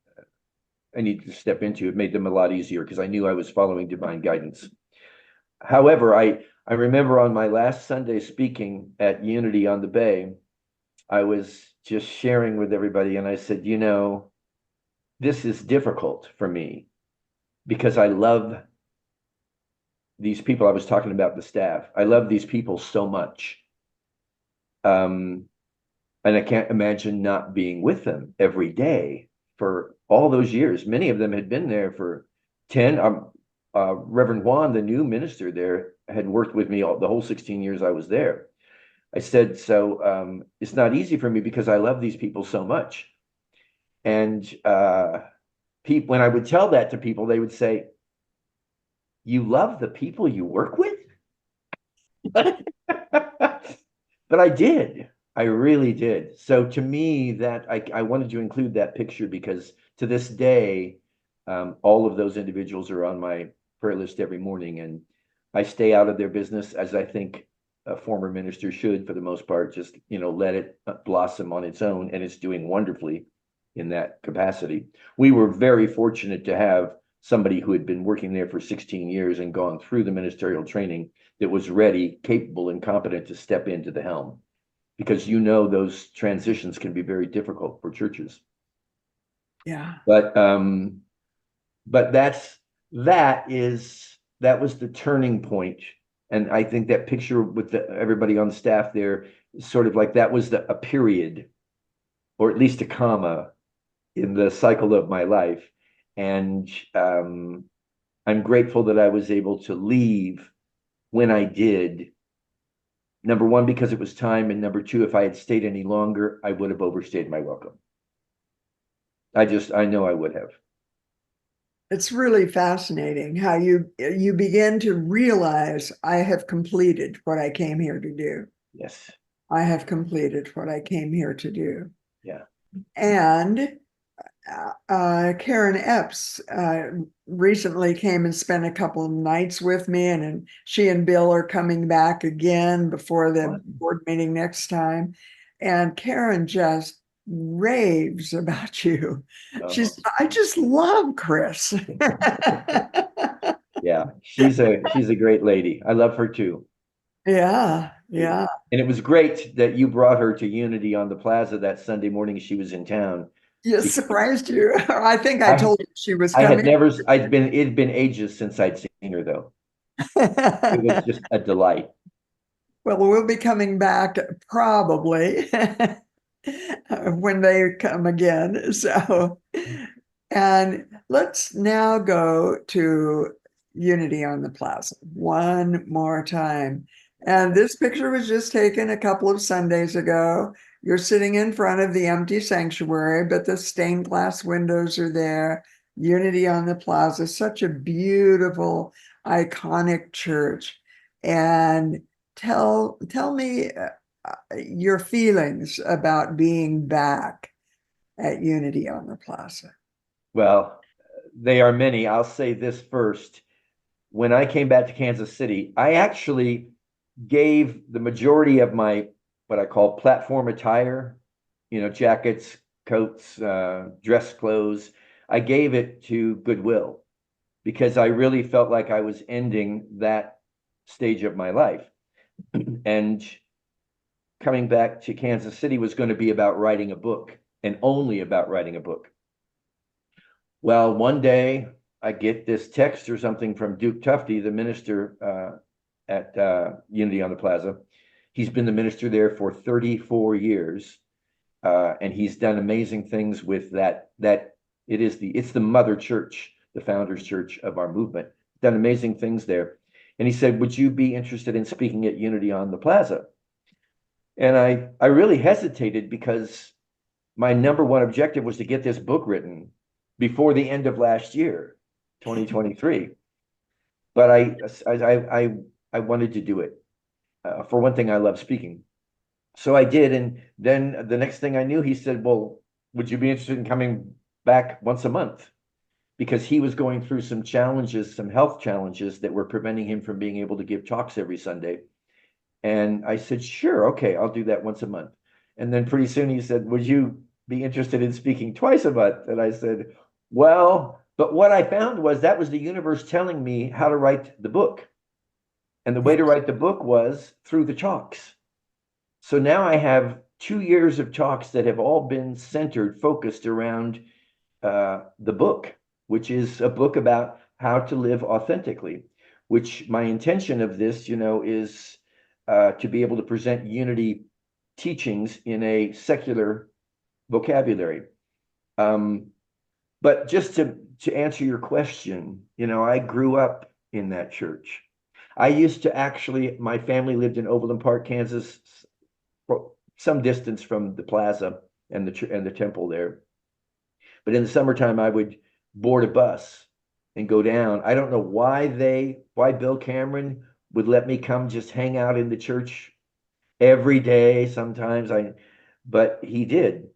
I needed to step into. It made them a lot easier because I knew I was following divine guidance. However, I remember on my last Sunday speaking at Unity on the Bay, I was just sharing with everybody, and I said, you know, this is difficult for me because I love these people. I was talking about the staff. I love these people so much. And I can't imagine not being with them every day for all those years. Many of them had been there for 10. Reverend Juan, the new minister there, had worked with me the whole 16 years I was there. I said, so it's not easy for me because I love these people so much. And when I would tell that to people, they would say, you love the people you work with? But I did. I really did. So to me, that I wanted to include that picture because to this day, all of those individuals are on my prayer list every morning, and I stay out of their business as I think a former minister should, for the most part. Just let it blossom on its own, and it's doing wonderfully in that capacity. We were very fortunate to have somebody who had been working there for 16 years and gone through the ministerial training that was ready, capable, and competent to step into the helm, because those transitions can be very difficult for churches. Yeah. But that was the turning point. And I think that picture with everybody on staff there is sort of like that was a period, or at least a comma, in the cycle of my life. And I'm grateful that I was able to leave when I did. Number one, because it was time, and number two, if I had stayed any longer, I would have overstayed my welcome. I know I would have. It's really fascinating how you begin to realize I have completed what I came here to do. Yes. I have completed what I came here to do. Yeah. And Karen Epps recently came and spent a couple of nights with me, and she and Bill are coming back again before the board meeting next time. And Karen just raves about you. I just love Chris. Yeah, she's a great lady. I love her too. Yeah, yeah. And it was great that you brought her to Unity on the Plaza that Sunday morning she was in town. Yes, surprised you. I think I told you she was coming. It'd been ages since I'd seen her though. It was just a delight. Well, we'll be coming back probably when they come again. So, and let's now go to Unity on the Plaza one more time. And this picture was just taken a couple of Sundays ago. You're sitting in front of the empty sanctuary, but the stained glass windows are there. Unity on the Plaza, such a beautiful, iconic church. And tell me your feelings about being back at Unity on the Plaza. Well, they are many. I'll say this first. When I came back to Kansas City, I actually gave the majority of my what I call platform attire, jackets, coats, dress clothes. I gave it to Goodwill because I really felt like I was ending that stage of my life. And coming back to Kansas City was going to be about writing a book, and only about writing a book. Well, one day I get this text or something from Duke Tufty, the minister at Unity on the Plaza. He's been the minister there for 34 years, and he's done amazing things with that. It's the mother church, the founders church of our movement. Done amazing things there. And he said, would you be interested in speaking at Unity on the Plaza? And I really hesitated because my number one objective was to get this book written before the end of last year, 2023. But I wanted to do it. For one thing, I love speaking. So I did. And then the next thing I knew, he said, well, would you be interested in coming back once a month? Because he was going through some challenges, some health challenges that were preventing him from being able to give talks every Sunday. And I said, sure, okay, I'll do that once a month. And then pretty soon he said, would you be interested in speaking twice a month? And I said, well, but what I found was that was the universe telling me how to write the book. And the way to write the book was through the talks. So now I have 2 years of talks that have all been centered, focused around the book, which is a book about how to live authentically, which my intention of this, is to be able to present unity teachings in a secular vocabulary. But just to answer your question, I grew up in that church. I used to actually, my family lived in Overland Park, Kansas, some distance from the plaza and the temple there. But in the summertime, I would board a bus and go down. I don't know why Bill Cameron would let me come just hang out in the church every day. Sometimes but he did.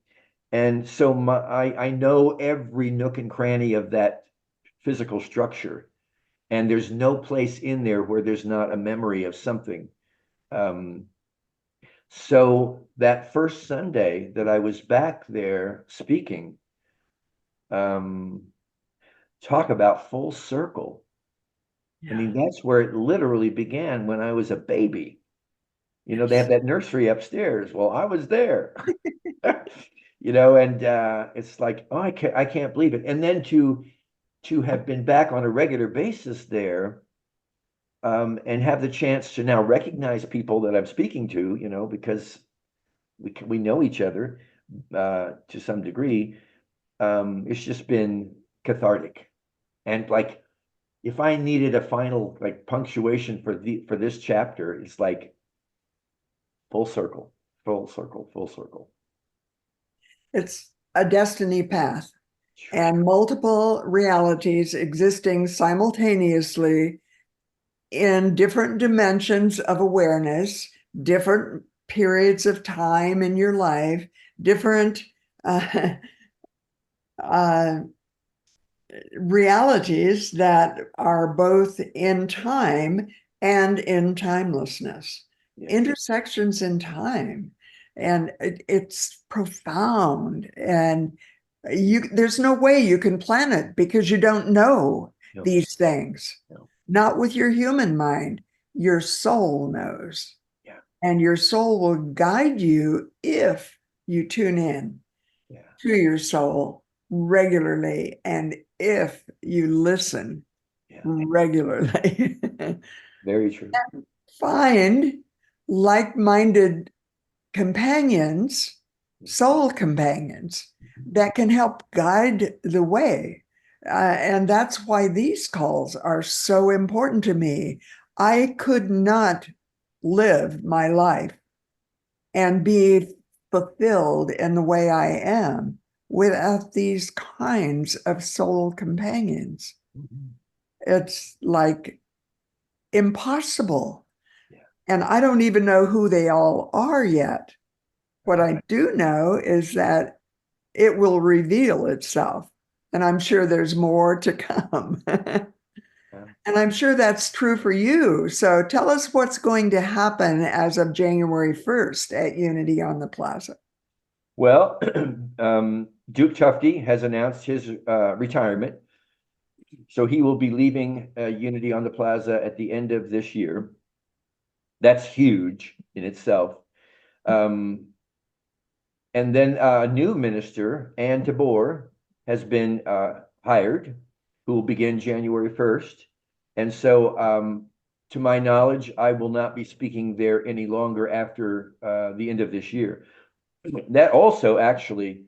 And so I know every nook and cranny of that physical structure. And there's no place in there where there's not a memory of something. So that first Sunday that I was back there speaking, talk about full circle. I mean, that's where it literally began when I was a baby. They have that nursery upstairs. Well, I was there, and it's like, oh, I can't believe it. And then to have been back on a regular basis there, and have the chance to now recognize people that I'm speaking to, because we know each other to some degree. It's just been cathartic. And like, if I needed a final like punctuation for this chapter, it's like full circle, full circle, full circle. It's a destiny path and multiple realities existing simultaneously in different dimensions of awareness, different periods of time in your life, different realities that are both in time and in timelessness, intersections in time. And it's profound. And there's no way you can plan it because you don't know these things. Not with your human mind. Your soul knows. And your soul will guide you if you tune in to your soul regularly and if you listen regularly. Very true. Find like-minded companions, soul companions, that can help guide the way. And that's why these calls are so important to me. I could not live my life and be fulfilled in the way I am without these kinds of soul companions. It's like impossible. And I don't even know who they all are yet. What I do know is that it will reveal itself. And I'm sure there's more to come. And I'm sure that's true for you. So tell us what's going to happen as of January 1st at Unity on the Plaza. Well, Duke Tufte has announced his retirement. So he will be leaving Unity on the Plaza at the end of this year. That's huge in itself. And then a new minister, Ann Tabor, has been hired, who will begin January 1st. And so, to my knowledge, I will not be speaking there any longer after the end of this year. That also actually,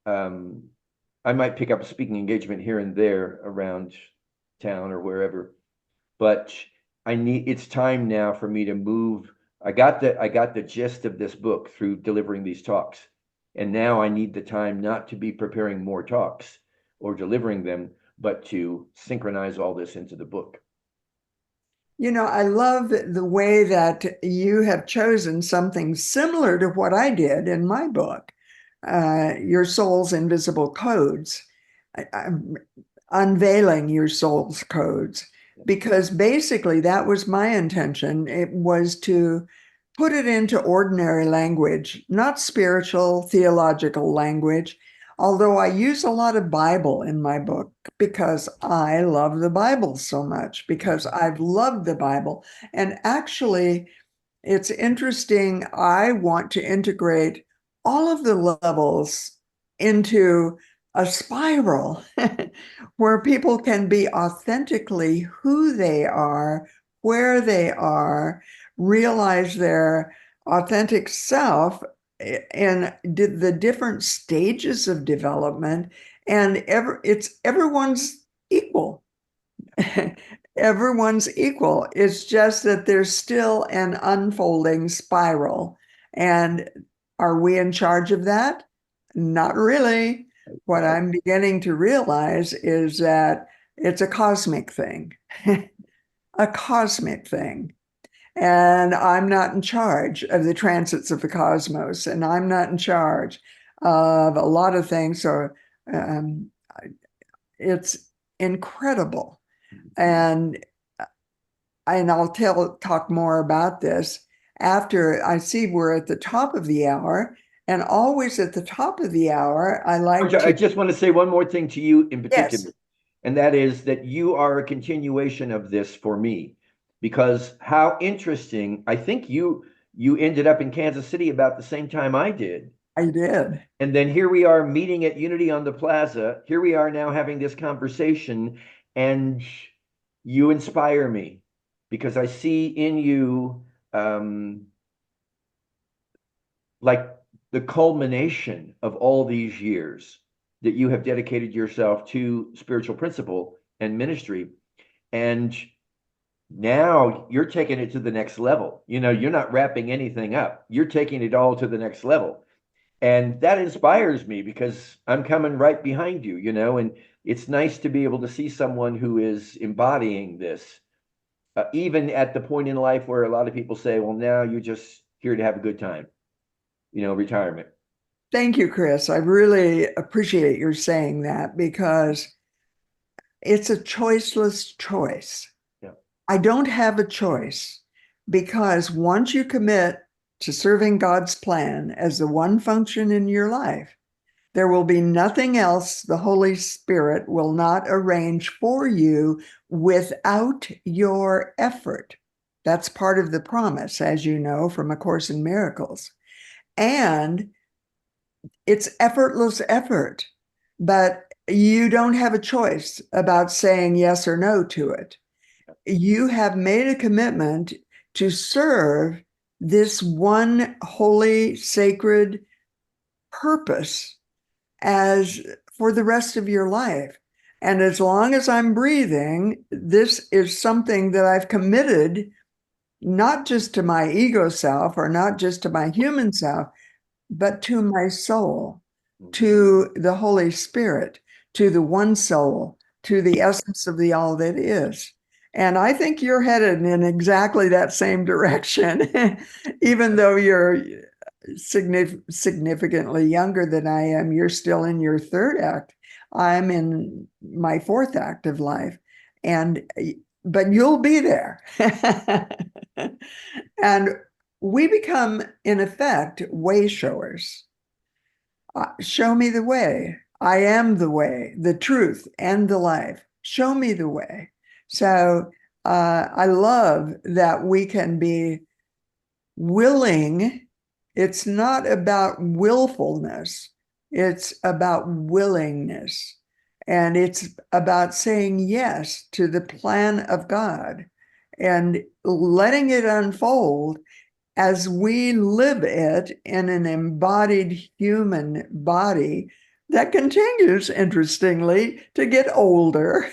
I might pick up a speaking engagement here and there around town or wherever, but it's time now for me to move. I got the gist of this book through delivering these talks. And now I need the time not to be preparing more talks or delivering them, but to synchronize all this into the book. I love the way that you have chosen something similar to what I did in my book, Your Soul's Invisible Codes, unveiling your soul's codes, because basically that was my intention. It was to put it into ordinary language, not spiritual, theological language. Although I use a lot of Bible in my book because I love the Bible so much, because I've loved the Bible. And actually, it's interesting. I want to integrate all of the levels into a spiral where people can be authentically who they are, where they are, realize their authentic self in the different stages of development. And it's everyone's equal. Everyone's equal. It's just that there's still an unfolding spiral. And are we in charge of that? Not really. What I'm beginning to realize is that it's a cosmic thing, a cosmic thing. And I'm not in charge of the transits of the cosmos, and I'm not in charge of a lot of things. So um, it's incredible. And I'll talk more about this after. I see we're at the top of the hour, and always at the top of the hour, I like I to, just want to say one more thing to you in yes, particular, and that is that you are a continuation of this for me, because how interesting. I think you ended up in Kansas City about the same time I did. I did. And then here we are meeting at Unity on the Plaza. Here we are now having this conversation, and you inspire me because I see in you like the culmination of all these years that you have dedicated yourself to spiritual principle and ministry. And now you're taking it to the next level. You're not wrapping anything up. You're taking it all to the next level. And that inspires me because I'm coming right behind you, and it's nice to be able to see someone who is embodying this, even at the point in life where a lot of people say, well, now you're just here to have a good time, retirement. Thank you, Chris. I really appreciate your saying that because it's a choiceless choice. Yeah. I don't have a choice because once you commit to serving God's plan as the one function in your life, there will be nothing else the Holy Spirit will not arrange for you without your effort. That's part of the promise, as you know, from A Course in Miracles. And it's effortless effort, but you don't have a choice about saying yes or no to it. You have made a commitment to serve this one holy, sacred purpose as for the rest of your life. And as long as I'm breathing, this is something that I've committed not just to my ego self or not just to my human self, but to my soul, to the Holy Spirit, to the one soul, to the essence of the all that is. And I think you're headed in exactly that same direction, even though you're significantly younger than I am. You're still in your third act. I'm in my fourth act of life. But you'll be there. And we become, in effect, way showers. Show me the way. I am the way, the truth, and the life. Show me the way. So I love that we can be willing. It's not about willfulness, it's about willingness. And it's about saying yes to the plan of God and letting it unfold as we live it in an embodied human body that continues, interestingly, to get older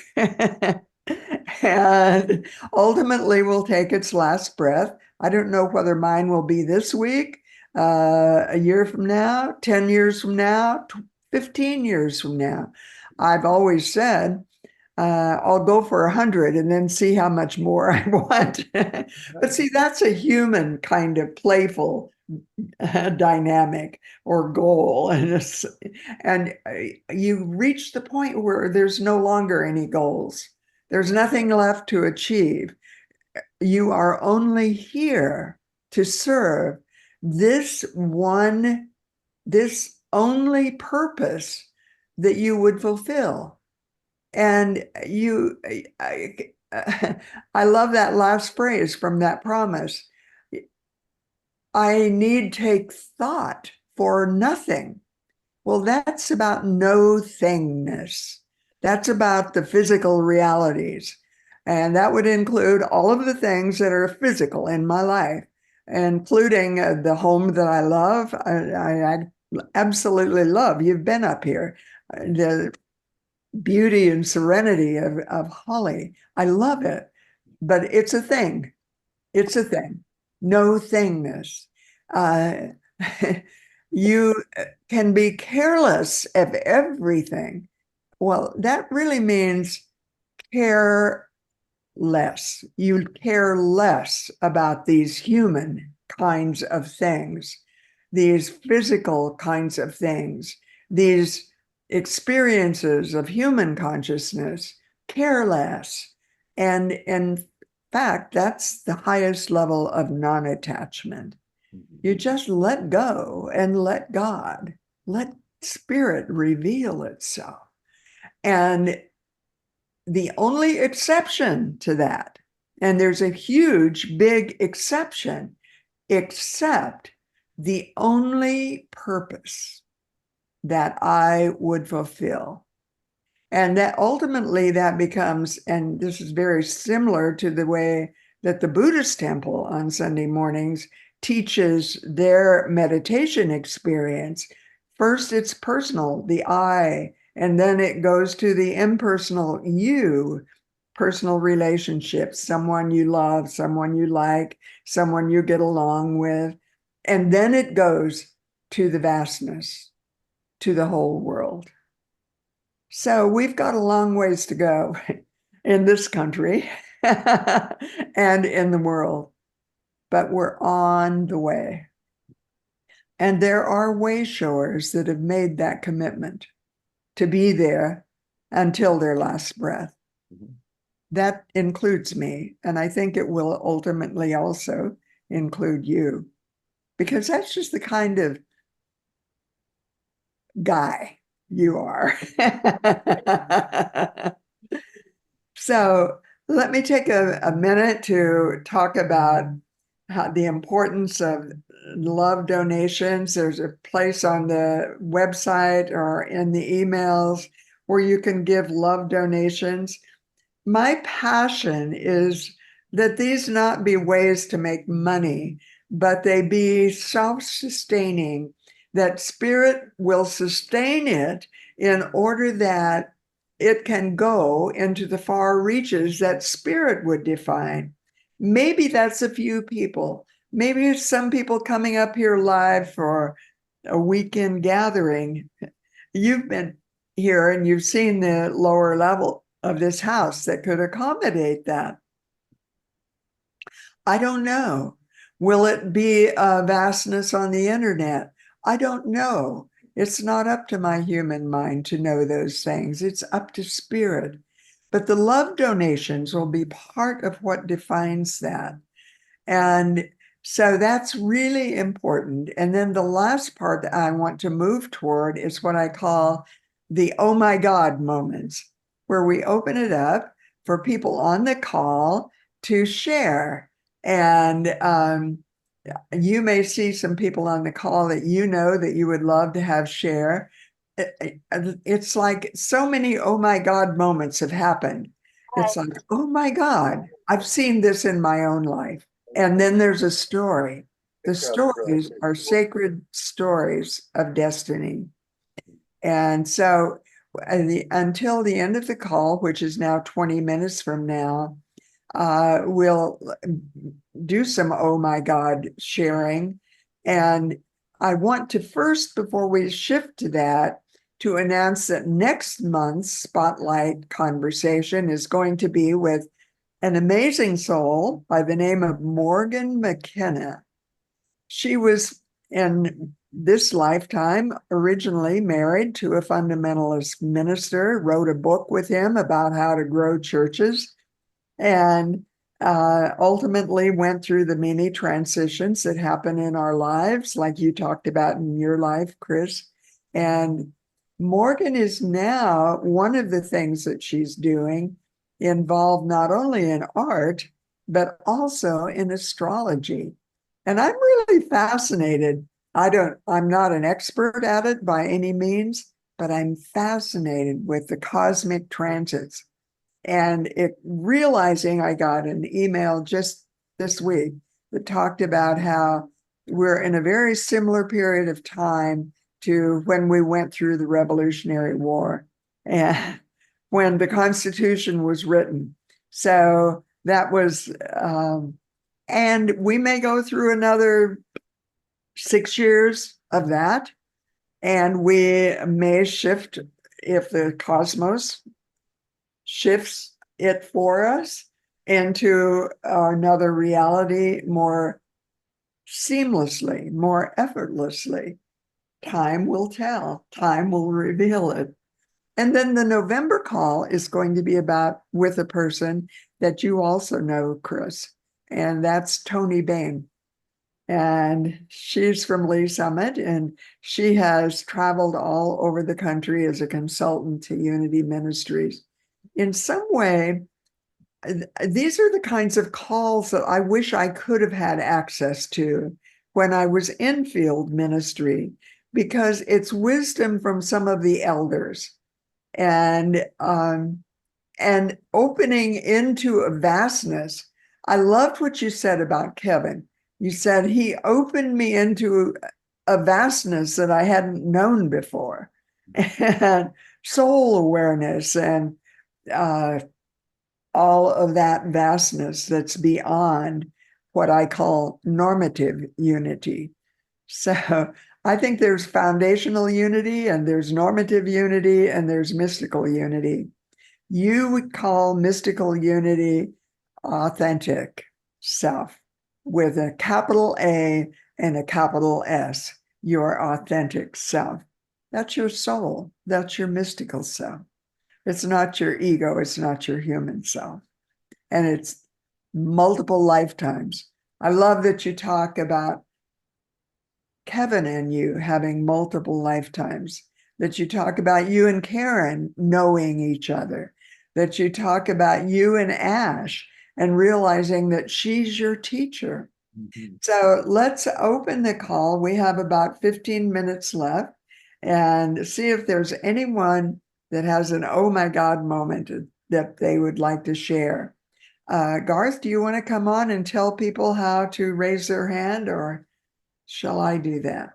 and ultimately will take its last breath. I don't know whether mine will be this week, a year from now, 10 years from now, 15 years from now. I've always said I'll go for 100 and then see how much more I want. But see, that's a human kind of playful dynamic or goal. And you reach the point where there's no longer any goals. There's nothing left to achieve. You are only here to serve this only purpose that you would fulfill. And I love that last phrase from that promise. I need take thought for nothing. Well, that's about no thingness. That's about the physical realities. And that would include all of the things that are physical in my life, including the home that I love. I absolutely love. You've been up here. The beauty and serenity of Holly. I love it, but it's a thing. It's a thing. No thingness. Uh, you can be careless of everything. Well, that really means care less. You care less about these human kinds of things, these physical kinds of things, these experiences of human consciousness, care less. And in fact, that's the highest level of non-attachment. You just let go and let God, let spirit reveal itself. And the only exception to that, and there's a huge, big exception, except the only purpose that I would fulfill. And that ultimately that becomes, and this is very similar to the way that the Buddhist temple on Sunday mornings teaches their meditation experience. First, it's personal, the I, and then it goes to the impersonal you, personal relationships, someone you love, someone you like, someone you get along with. And then it goes to the vastness, to the whole world. So we've got a long ways to go in this country and in the world, but we're on the way. And there are wayshowers that have made that commitment to be there until their last breath. Mm-hmm. That includes me, and I think it will ultimately also include you, because that's just the kind of guy you are. So let me take a minute to talk about the importance of love donations. There's a place on the website or in the emails where you can give love donations. My passion is that these not be ways to make money, but they be self-sustaining, that spirit will sustain it in order that it can go into the far reaches that spirit would define. Maybe that's a few people. Maybe it's some people coming up here live for a weekend gathering. You've been here and you've seen the lower level of this house that could accommodate that. I don't know. Will it be a vastness on the internet? I don't know. It's not up to my human mind to know those things. It's up to spirit. But the love donations will be part of what defines that. And so that's really important. And then the last part that I want to move toward is what I call the oh my God moments, where we open it up for people on the call to share. And you may see some people on the call that you know that you would love to have share. It's like so many oh my God moments have happened. It's like, oh my God, I've seen this in my own life. And then there's a story. The stories are sacred stories of destiny. And so until the end of the call, which is now 20 minutes from now, we'll do some oh my God sharing. And I want to first, before we shift to that, to announce that next month's Spotlight conversation is going to be with an amazing soul by the name of Morgan McKenna. She was in this lifetime originally married to a fundamentalist minister, wrote a book with him about how to grow churches, and ultimately went through the many transitions that happen in our lives, like you talked about in your life, Chris. And Morgan is now, one of the things that she's doing involved not only in art, but also in astrology. And I'm really fascinated. I'm not an expert at it by any means, but I'm fascinated with the cosmic transits. And realizing I got an email just this week that talked about how we're in a very similar period of time to when we went through the Revolutionary War and when the Constitution was written. So that was, and we may go through another 6 years of that, and we may shift if the cosmos shifts it for us into another reality more seamlessly, more effortlessly. Time will tell, time will reveal it. And then the November call is going to be about with a person that you also know, Chris, and that's Tony Bain. And she's from Lee Summit, and she has traveled all over the country as a consultant to Unity Ministries. In some way, these are the kinds of calls that I wish I could have had access to when I was in field ministry, because it's wisdom from some of the elders and opening into a vastness. I loved what you said about Kevin. You said he opened me into a vastness that I hadn't known before, and soul awareness, and all of that vastness that's beyond what I call normative unity. So I think there's foundational unity, and there's normative unity, and there's mystical unity. You would call mystical unity authentic self with a capital A and a capital S, your authentic self. That's your soul. That's your mystical self. It's not your ego. It's not your human self. And it's multiple lifetimes. I love that you talk about Kevin and you having multiple lifetimes, that you talk about you and Karen knowing each other, that you talk about you and Ash and realizing that she's your teacher. Mm-hmm. So let's open the call. We have about 15 minutes left and see if there's anyone that has an oh my God moment that they would like to share. Garth, do you want to come on and tell people how to raise their hand, or shall I do that?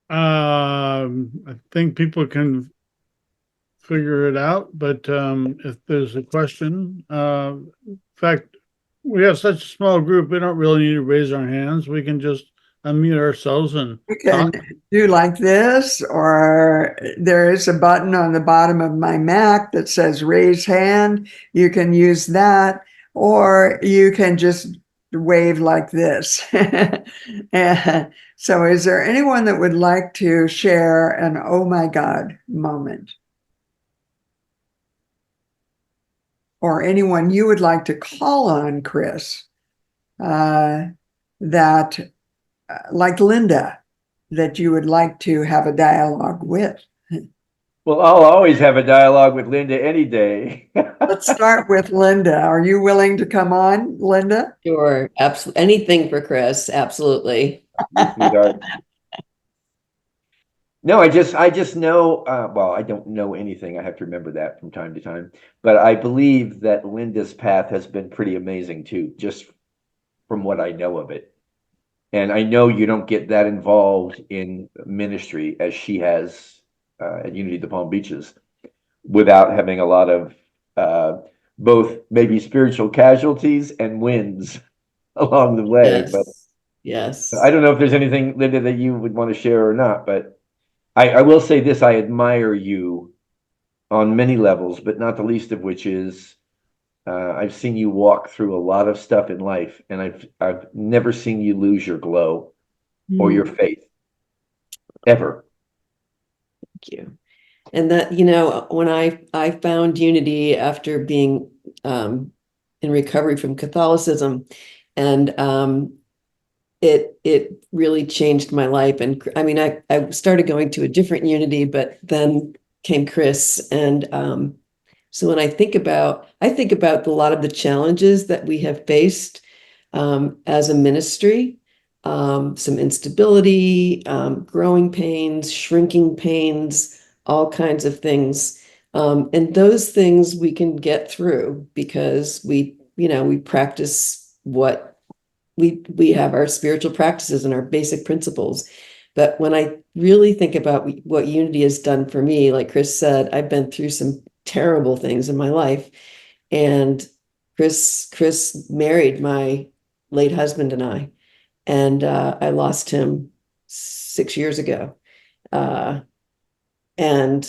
I think people can figure it out, but if there's a question, in fact, we have such a small group, we don't really need to raise our hands. We can just unmute ourselves and we can do like this, or there is a button on the bottom of my Mac that says raise hand. You can use that, or you can just wave like this. And so is there anyone that would like to share an oh my God moment? Or anyone you would like to call on, Chris, that like Linda, that you would like to have a dialogue with? Well, I'll always have a dialogue with Linda any day. Let's start with Linda. Are you willing to come on, Linda? Sure, absolutely. Anything for Chris, absolutely. No, I just know, well, I don't know anything. I have to remember that from time to time. But I believe that Linda's path has been pretty amazing too, just from what I know of it. And I know you don't get that involved in ministry as she has at Unity of the Palm Beaches without having a lot of both maybe spiritual casualties and wins along the way. Yes. But Yes. I don't know if there's anything, Linda, that you would want to share or not, but I will say this: I admire you on many levels, but not the least of which is I've seen you walk through a lot of stuff in life, and I've never seen you lose your glow or your faith ever. Thank you. And that, you know, when I found unity after being in recovery from Catholicism, and it really changed my life. And I mean, I started going to a different unity, but then came Chris. And so when I think about a lot of the challenges that we have faced as a ministry, some instability, growing pains, shrinking pains, all kinds of things. And those things we can get through because we practice what we have our spiritual practices and our basic principles. But when I really think about what unity has done for me, like Chris said, I've been through some terrible things in my life. And Chris married my late husband and I lost him 6 years ago. And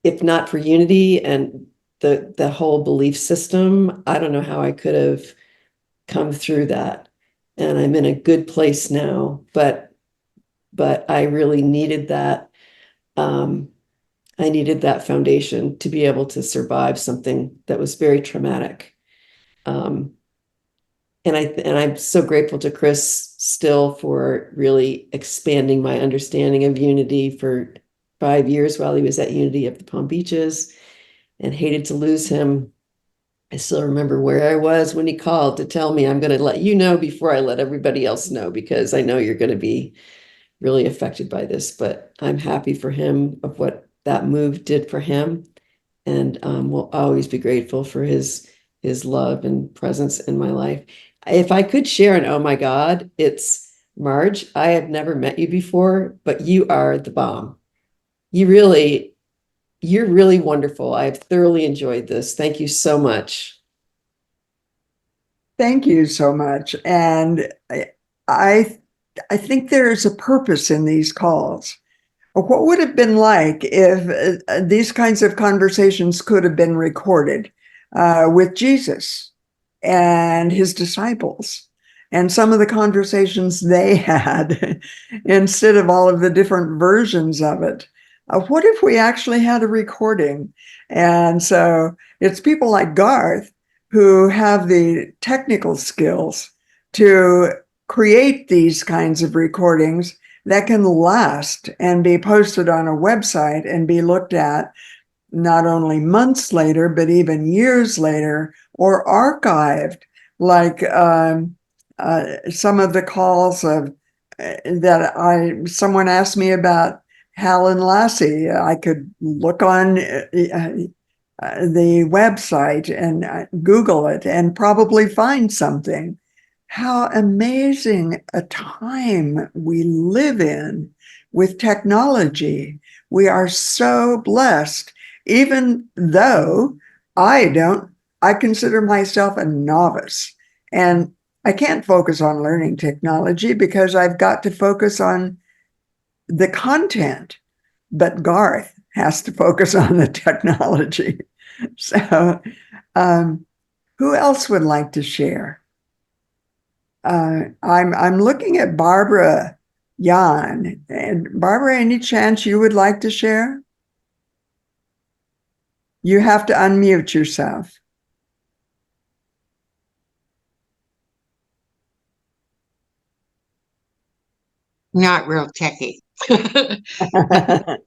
if not for unity and the whole belief system, I don't know how I could have come through that. And I'm in a good place now, but I really needed that. I needed that foundation to be able to survive something that was very traumatic. And I'm so grateful to Chris still for really expanding my understanding of unity for 5 years while he was at Unity of the Palm Beaches, and hated to lose him. I still remember where I was when he called to tell me, I'm going to let you know before I let everybody else know, because I know you're going to be really affected by this. But I'm happy for him of what that move did for him. And will always be grateful for his love and presence in my life. If I could share an oh my God, it's Marj. I have never met you before, but you are the bomb. You're really wonderful. I've thoroughly enjoyed this. Thank you so much. Thank you so much. And I, I think there is a purpose in these calls. What would it have been like if these kinds of conversations could have been recorded with Jesus and his disciples and some of the conversations they had instead of all of the different versions of it? What if we actually had a recording? And so it's people like Garth who have the technical skills to create these kinds of recordings that can last and be posted on a website and be looked at not only months later, but even years later, or archived, like some of the calls of someone asked me about Hal and Lassie. I could look on the website and Google it and probably find something. How amazing a time we live in with technology. We are so blessed, even though I consider myself a novice, and I can't focus on learning technology because I've got to focus on the content, but Garth has to focus on the technology. So, who else would like to share? I'm looking at Barbara Jan. And Barbara, any chance you would like to share? You have to unmute yourself. Not real techy. I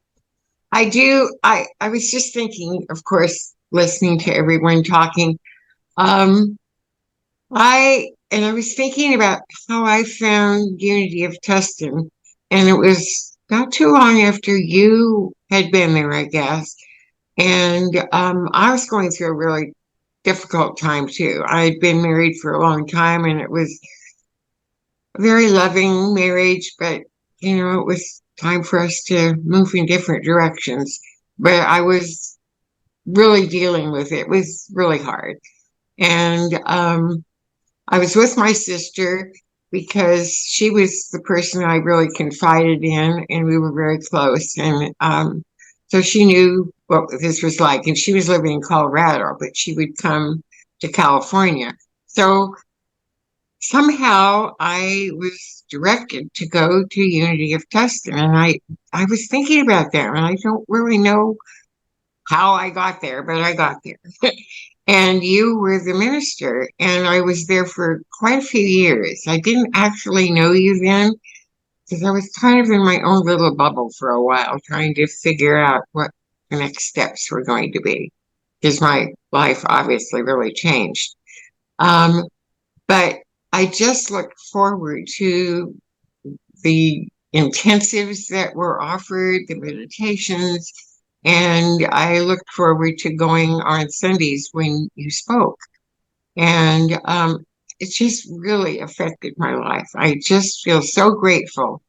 was just thinking, of course, listening to everyone talking. I was thinking about how I found Unity of Tustin, and it was not too long after you had been there, I guess. And I was going through a really difficult time too. I had been married for a long time, and it was a very loving marriage, but it was time for us to move in different directions. But I was really dealing with it. It was really hard. And I was with my sister, because she was the person I really confided in, and we were very close. And so she knew what this was like. And she was living in Colorado, but she would come to California. So somehow I was directed to go to Unity of Tustin. And I was thinking about that, and I don't really know how I got there, but I got there. And you were the minister, and I was there for quite a few years. I didn't actually know you then because I was kind of in my own little bubble for a while, trying to figure out what the next steps were going to be, because my life obviously really changed. But I just looked forward to the intensives that were offered, the meditations, and I looked forward to going on Sundays when you spoke. And it just really affected my life. I just feel so grateful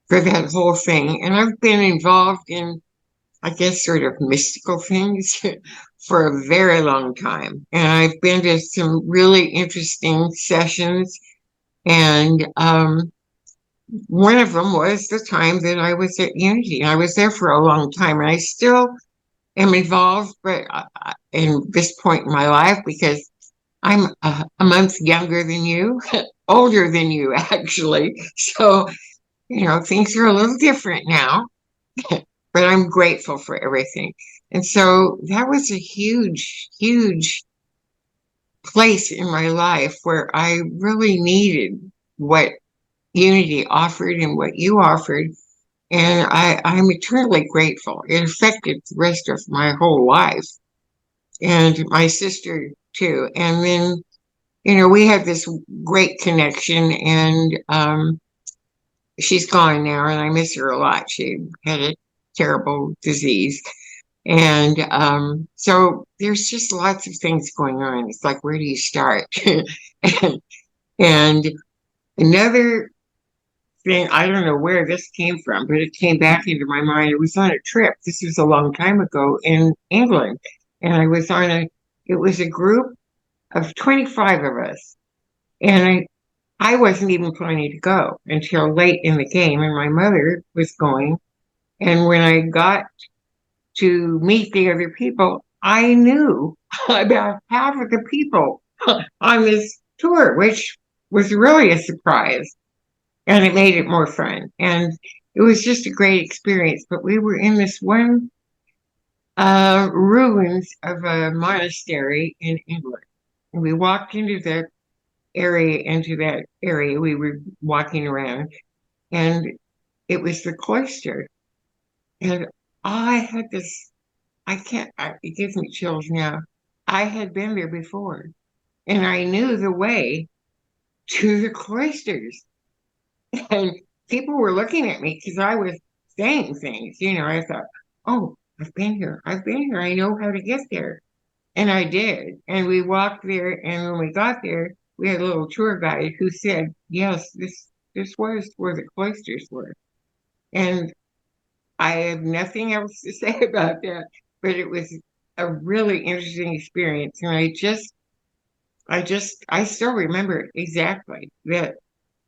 for that whole thing. And I've been involved in, I guess, sort of mystical things for a very long time. And I've been to some really interesting sessions. And one of them was the time that I was at Unity. I was there for a long time, and I still am involved, but in this point in my life, because I'm a month younger than you, older than you, actually. So, things are a little different now, but I'm grateful for everything. And so that was a huge, huge place in my life where I really needed what Unity offered and what you offered. And I'm eternally grateful. It affected the rest of my whole life, and my sister too. And then, we had this great connection, and she's gone now, and I miss her a lot. She had a terrible disease. And so there's just lots of things going on. It's like, where do you start? and another thing, I don't know where this came from, but it came back into my mind. It was on a trip. This was a long time ago in England. And I was it was a group of 25 of us. And I wasn't even planning to go until late in the game, and my mother was going. And when I got to meet the other people, I knew about half of the people on this tour, which was really a surprise. And it made it more fun. And it was just a great experience. But we were in this one ruins of a monastery in England. And we walked into that area. We were walking around, and it was the cloister. And I had this, it gives me chills now. I had been there before, and I knew the way to the cloisters. And people were looking at me because I was saying things. I thought, oh, I've been here. I know how to get there. And I did. And we walked there. And when we got there, we had a little tour guide who said, yes, this was where the cloisters were. And I have nothing else to say about that, but it was a really interesting experience. And I still remember exactly that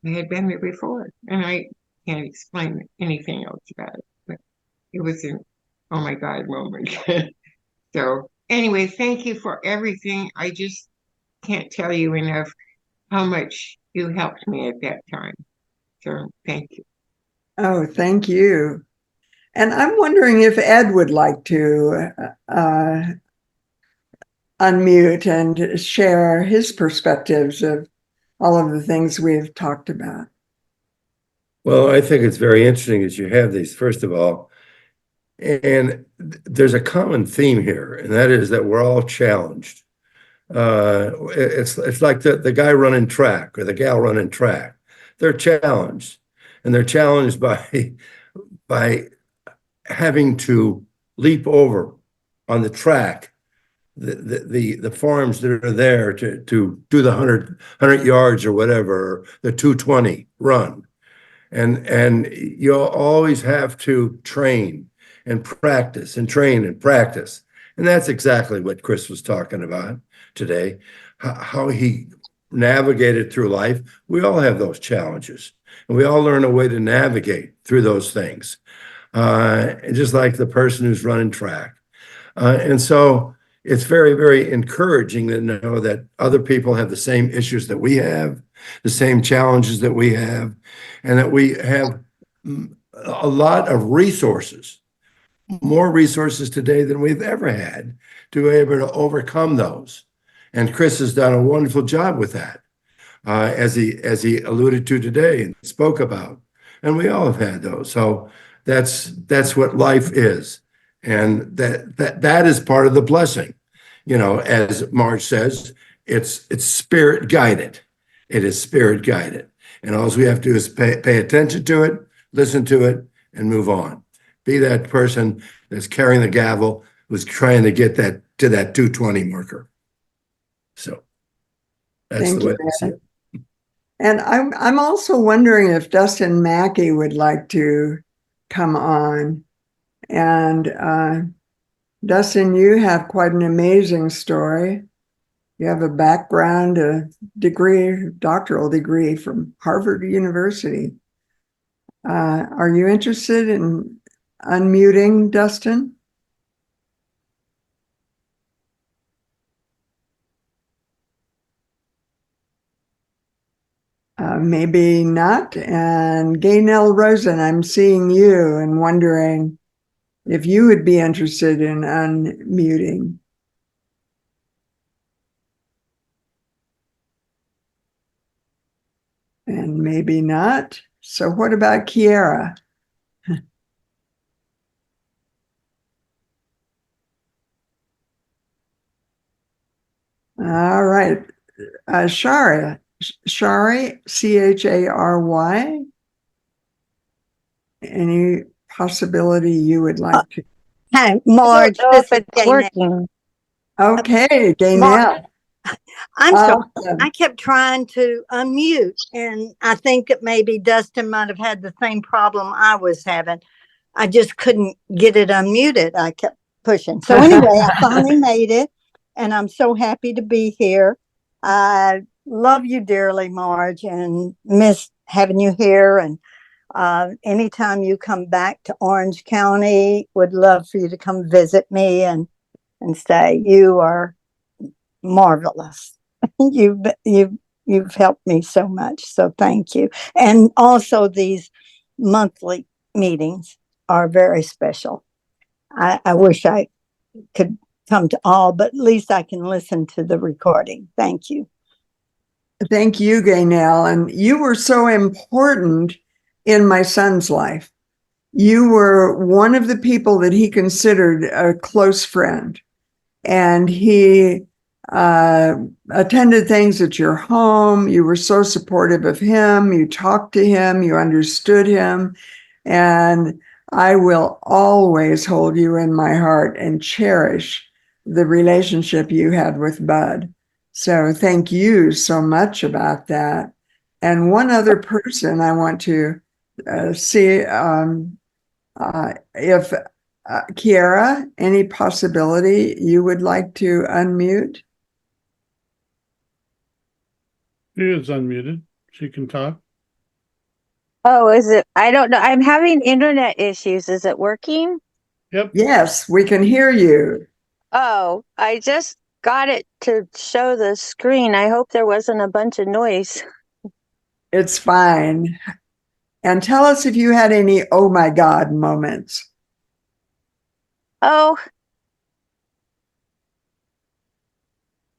I had been there before, and I can't explain anything else about it, but it was an oh my God moment. So anyway, thank you for everything. I just can't tell you enough how much you helped me at that time. So thank you. Oh, thank you. And I'm wondering if Ed would like to unmute and share his perspectives of all of the things we've talked about. Well, I think it's very interesting that you have these, first of all, and there's a common theme here, and that is that we're all challenged. It's like the guy running track or the gal running track. They're challenged, and they're challenged by having to leap over on the track the forms that are there to do the 100 yards or whatever, or the 220 run. And you'll always have to train and practice and train and practice. And that's exactly what Chris was talking about today, how he navigated through life, we all have those challenges. And we all learn a way to navigate through those things. Just like the person who's running track. And so it's very, very encouraging to know that other people have the same issues that we have, the same challenges that we have, and that we have a lot of resources, more resources today than we've ever had to be able to overcome those. And Chris has done a wonderful job with that, as he alluded to today and spoke about. And we all have had those. So that's what life is. And that is part of the blessing. You know, as Marj says, it's spirit guided. It is spirit guided. And all we have to do is pay attention to it, listen to it, and move on. Be that person that's carrying the gavel, who's trying to get that to that 220 marker. So that's Thank the way you, I see it. And I'm also wondering if Dustin Mackey would like to come on. And Dustin, you have quite an amazing story. You have a background, a degree, doctoral degree from Harvard University. Are you interested in unmuting, Dustin? Maybe not. And Gaynell Rosen, I'm seeing you and wondering if you would be interested in unmuting. And maybe not. So what about Kiera? All right. Shari, Chary. Any possibility you would like to? Hi, Marge. I don't know This if is it's Gaynell. working. Okay, Gaynell. Mark, I'm sorry. Awesome. I kept trying to unmute, and I think that maybe Dustin might have had the same problem I was having. I just couldn't get it unmuted. I kept pushing. So anyway, I finally made it, and I'm so happy to be here. I love you dearly, Marge, and miss having you here. And anytime you come back to Orange County, would love for you to come visit me and say you are marvelous. You've helped me so much, so thank you. And also these monthly meetings are very special. I wish I could come to all, but at least I can listen to the recording. Thank you. Thank you, Gaynell. And you were so important in my son's life. You were one of the people that he considered a close friend. And he attended things at your home. You were so supportive of him. You talked to him. You understood him. And I will always hold you in my heart and cherish the relationship you had with Bud. So thank you so much about that. And one other person I want to see if Kiera, any possibility you would like to unmute? She is unmuted. She can talk. Oh, is it? I don't know. I'm having internet issues. Is it working? Yep. Yes, we can hear you. Oh, I just got it to show the screen. I hope there wasn't a bunch of noise. It's fine. And tell us if you had any oh my God moments. Oh,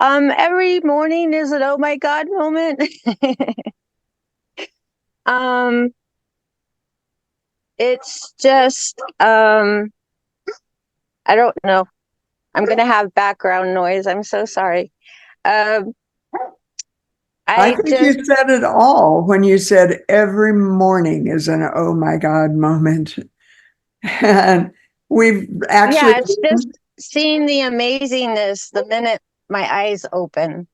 every morning is an oh my God moment. It's just, I don't know. I'm gonna have background noise. I'm so sorry. I think you said it all when you said every morning is an oh my God moment. And we've actually. Yeah, it's just seeing the amazingness the minute my eyes open.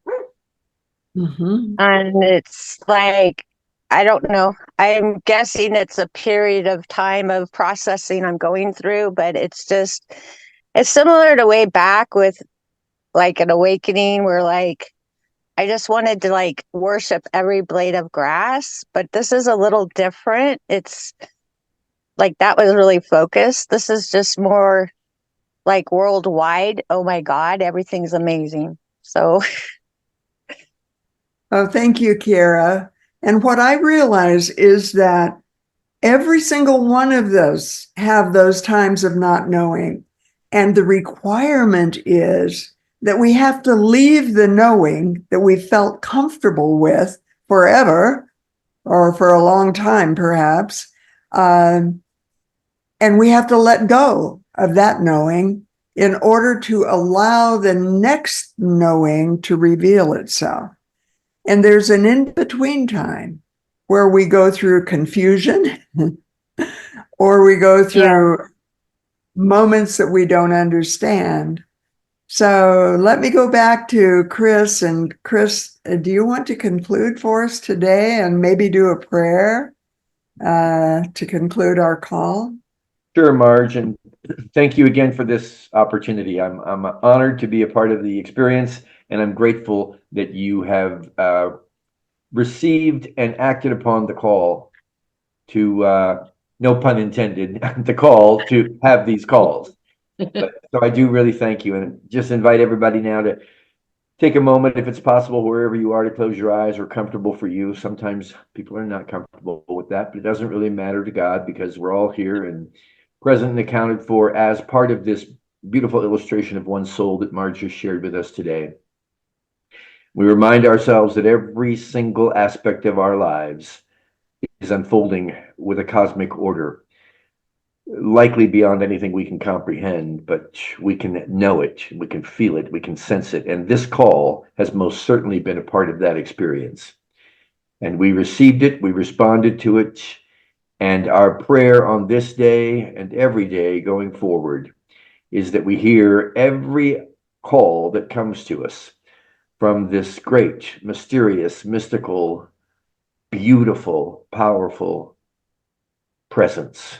Mhm. And it's like, I don't know. I'm guessing it's a period of time of processing I'm going through, but it's similar to way back with like an awakening where like I just wanted to like worship every blade of grass, but this is a little different. It's like that was really focused. This is just more like worldwide. Oh my God, everything's amazing. So Oh, thank you, Kiara. And what I realize is that every single one of those have those times of not knowing. And the requirement is that we have to leave the knowing that we felt comfortable with forever or for a long time, perhaps. And we have to let go of that knowing in order to allow the next knowing to reveal itself. And there's an in-between time where we go through confusion or we go through moments that we don't understand. So let me go back to Chris. And Chris, do you want to conclude for us today and maybe do a prayer to conclude our call? Sure, Marj, and thank you again for this opportunity. I'm honored to be a part of the experience, and I'm grateful that you have received and acted upon the call to, no pun intended, the call to have these calls. So I do really thank you, and just invite everybody now to take a moment, if it's possible, wherever you are, to close your eyes or comfortable for you. Sometimes people are not comfortable with that, but it doesn't really matter to God because we're all here and present and accounted for as part of this beautiful illustration of one soul that Marge just shared with us today. We remind ourselves that every single aspect of our lives is unfolding with a cosmic order, likely beyond anything we can comprehend, but we can know it, we can feel it, we can sense it. And this call has most certainly been a part of that experience. And we received it, we responded to it, and our prayer on this day and every day going forward is that we hear every call that comes to us from this great, mysterious, mystical, beautiful, powerful presence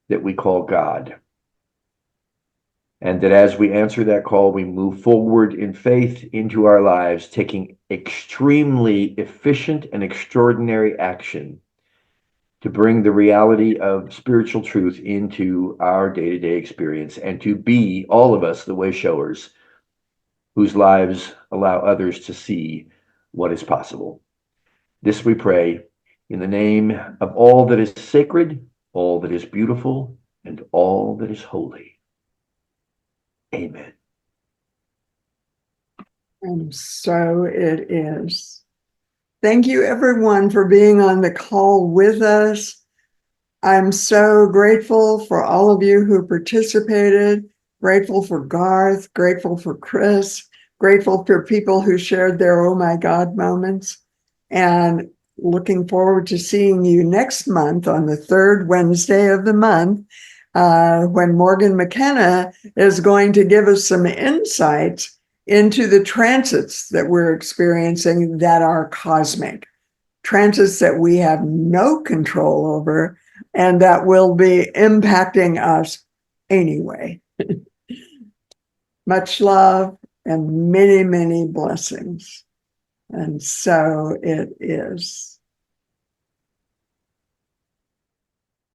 that we call God. And that as we answer that call, we move forward in faith into our lives, taking extremely efficient and extraordinary action to bring the reality of spiritual truth into our day-to-day experience and to be, all of us, the way showers whose lives allow others to see what is possible. This we pray in the name of all that is sacred, all that is beautiful, and all that is holy. Amen. And so it is. Thank you, everyone, for being on the call with us. I'm so grateful for all of you who participated, grateful for Garth, grateful for Chris, grateful for people who shared their oh my God moments, and looking forward to seeing you next month on the third Wednesday of the month, when Morgan McKenna is going to give us some insights into the transits that we're experiencing that are cosmic, transits that we have no control over and that will be impacting us anyway. Much love and many, many blessings. And so it is.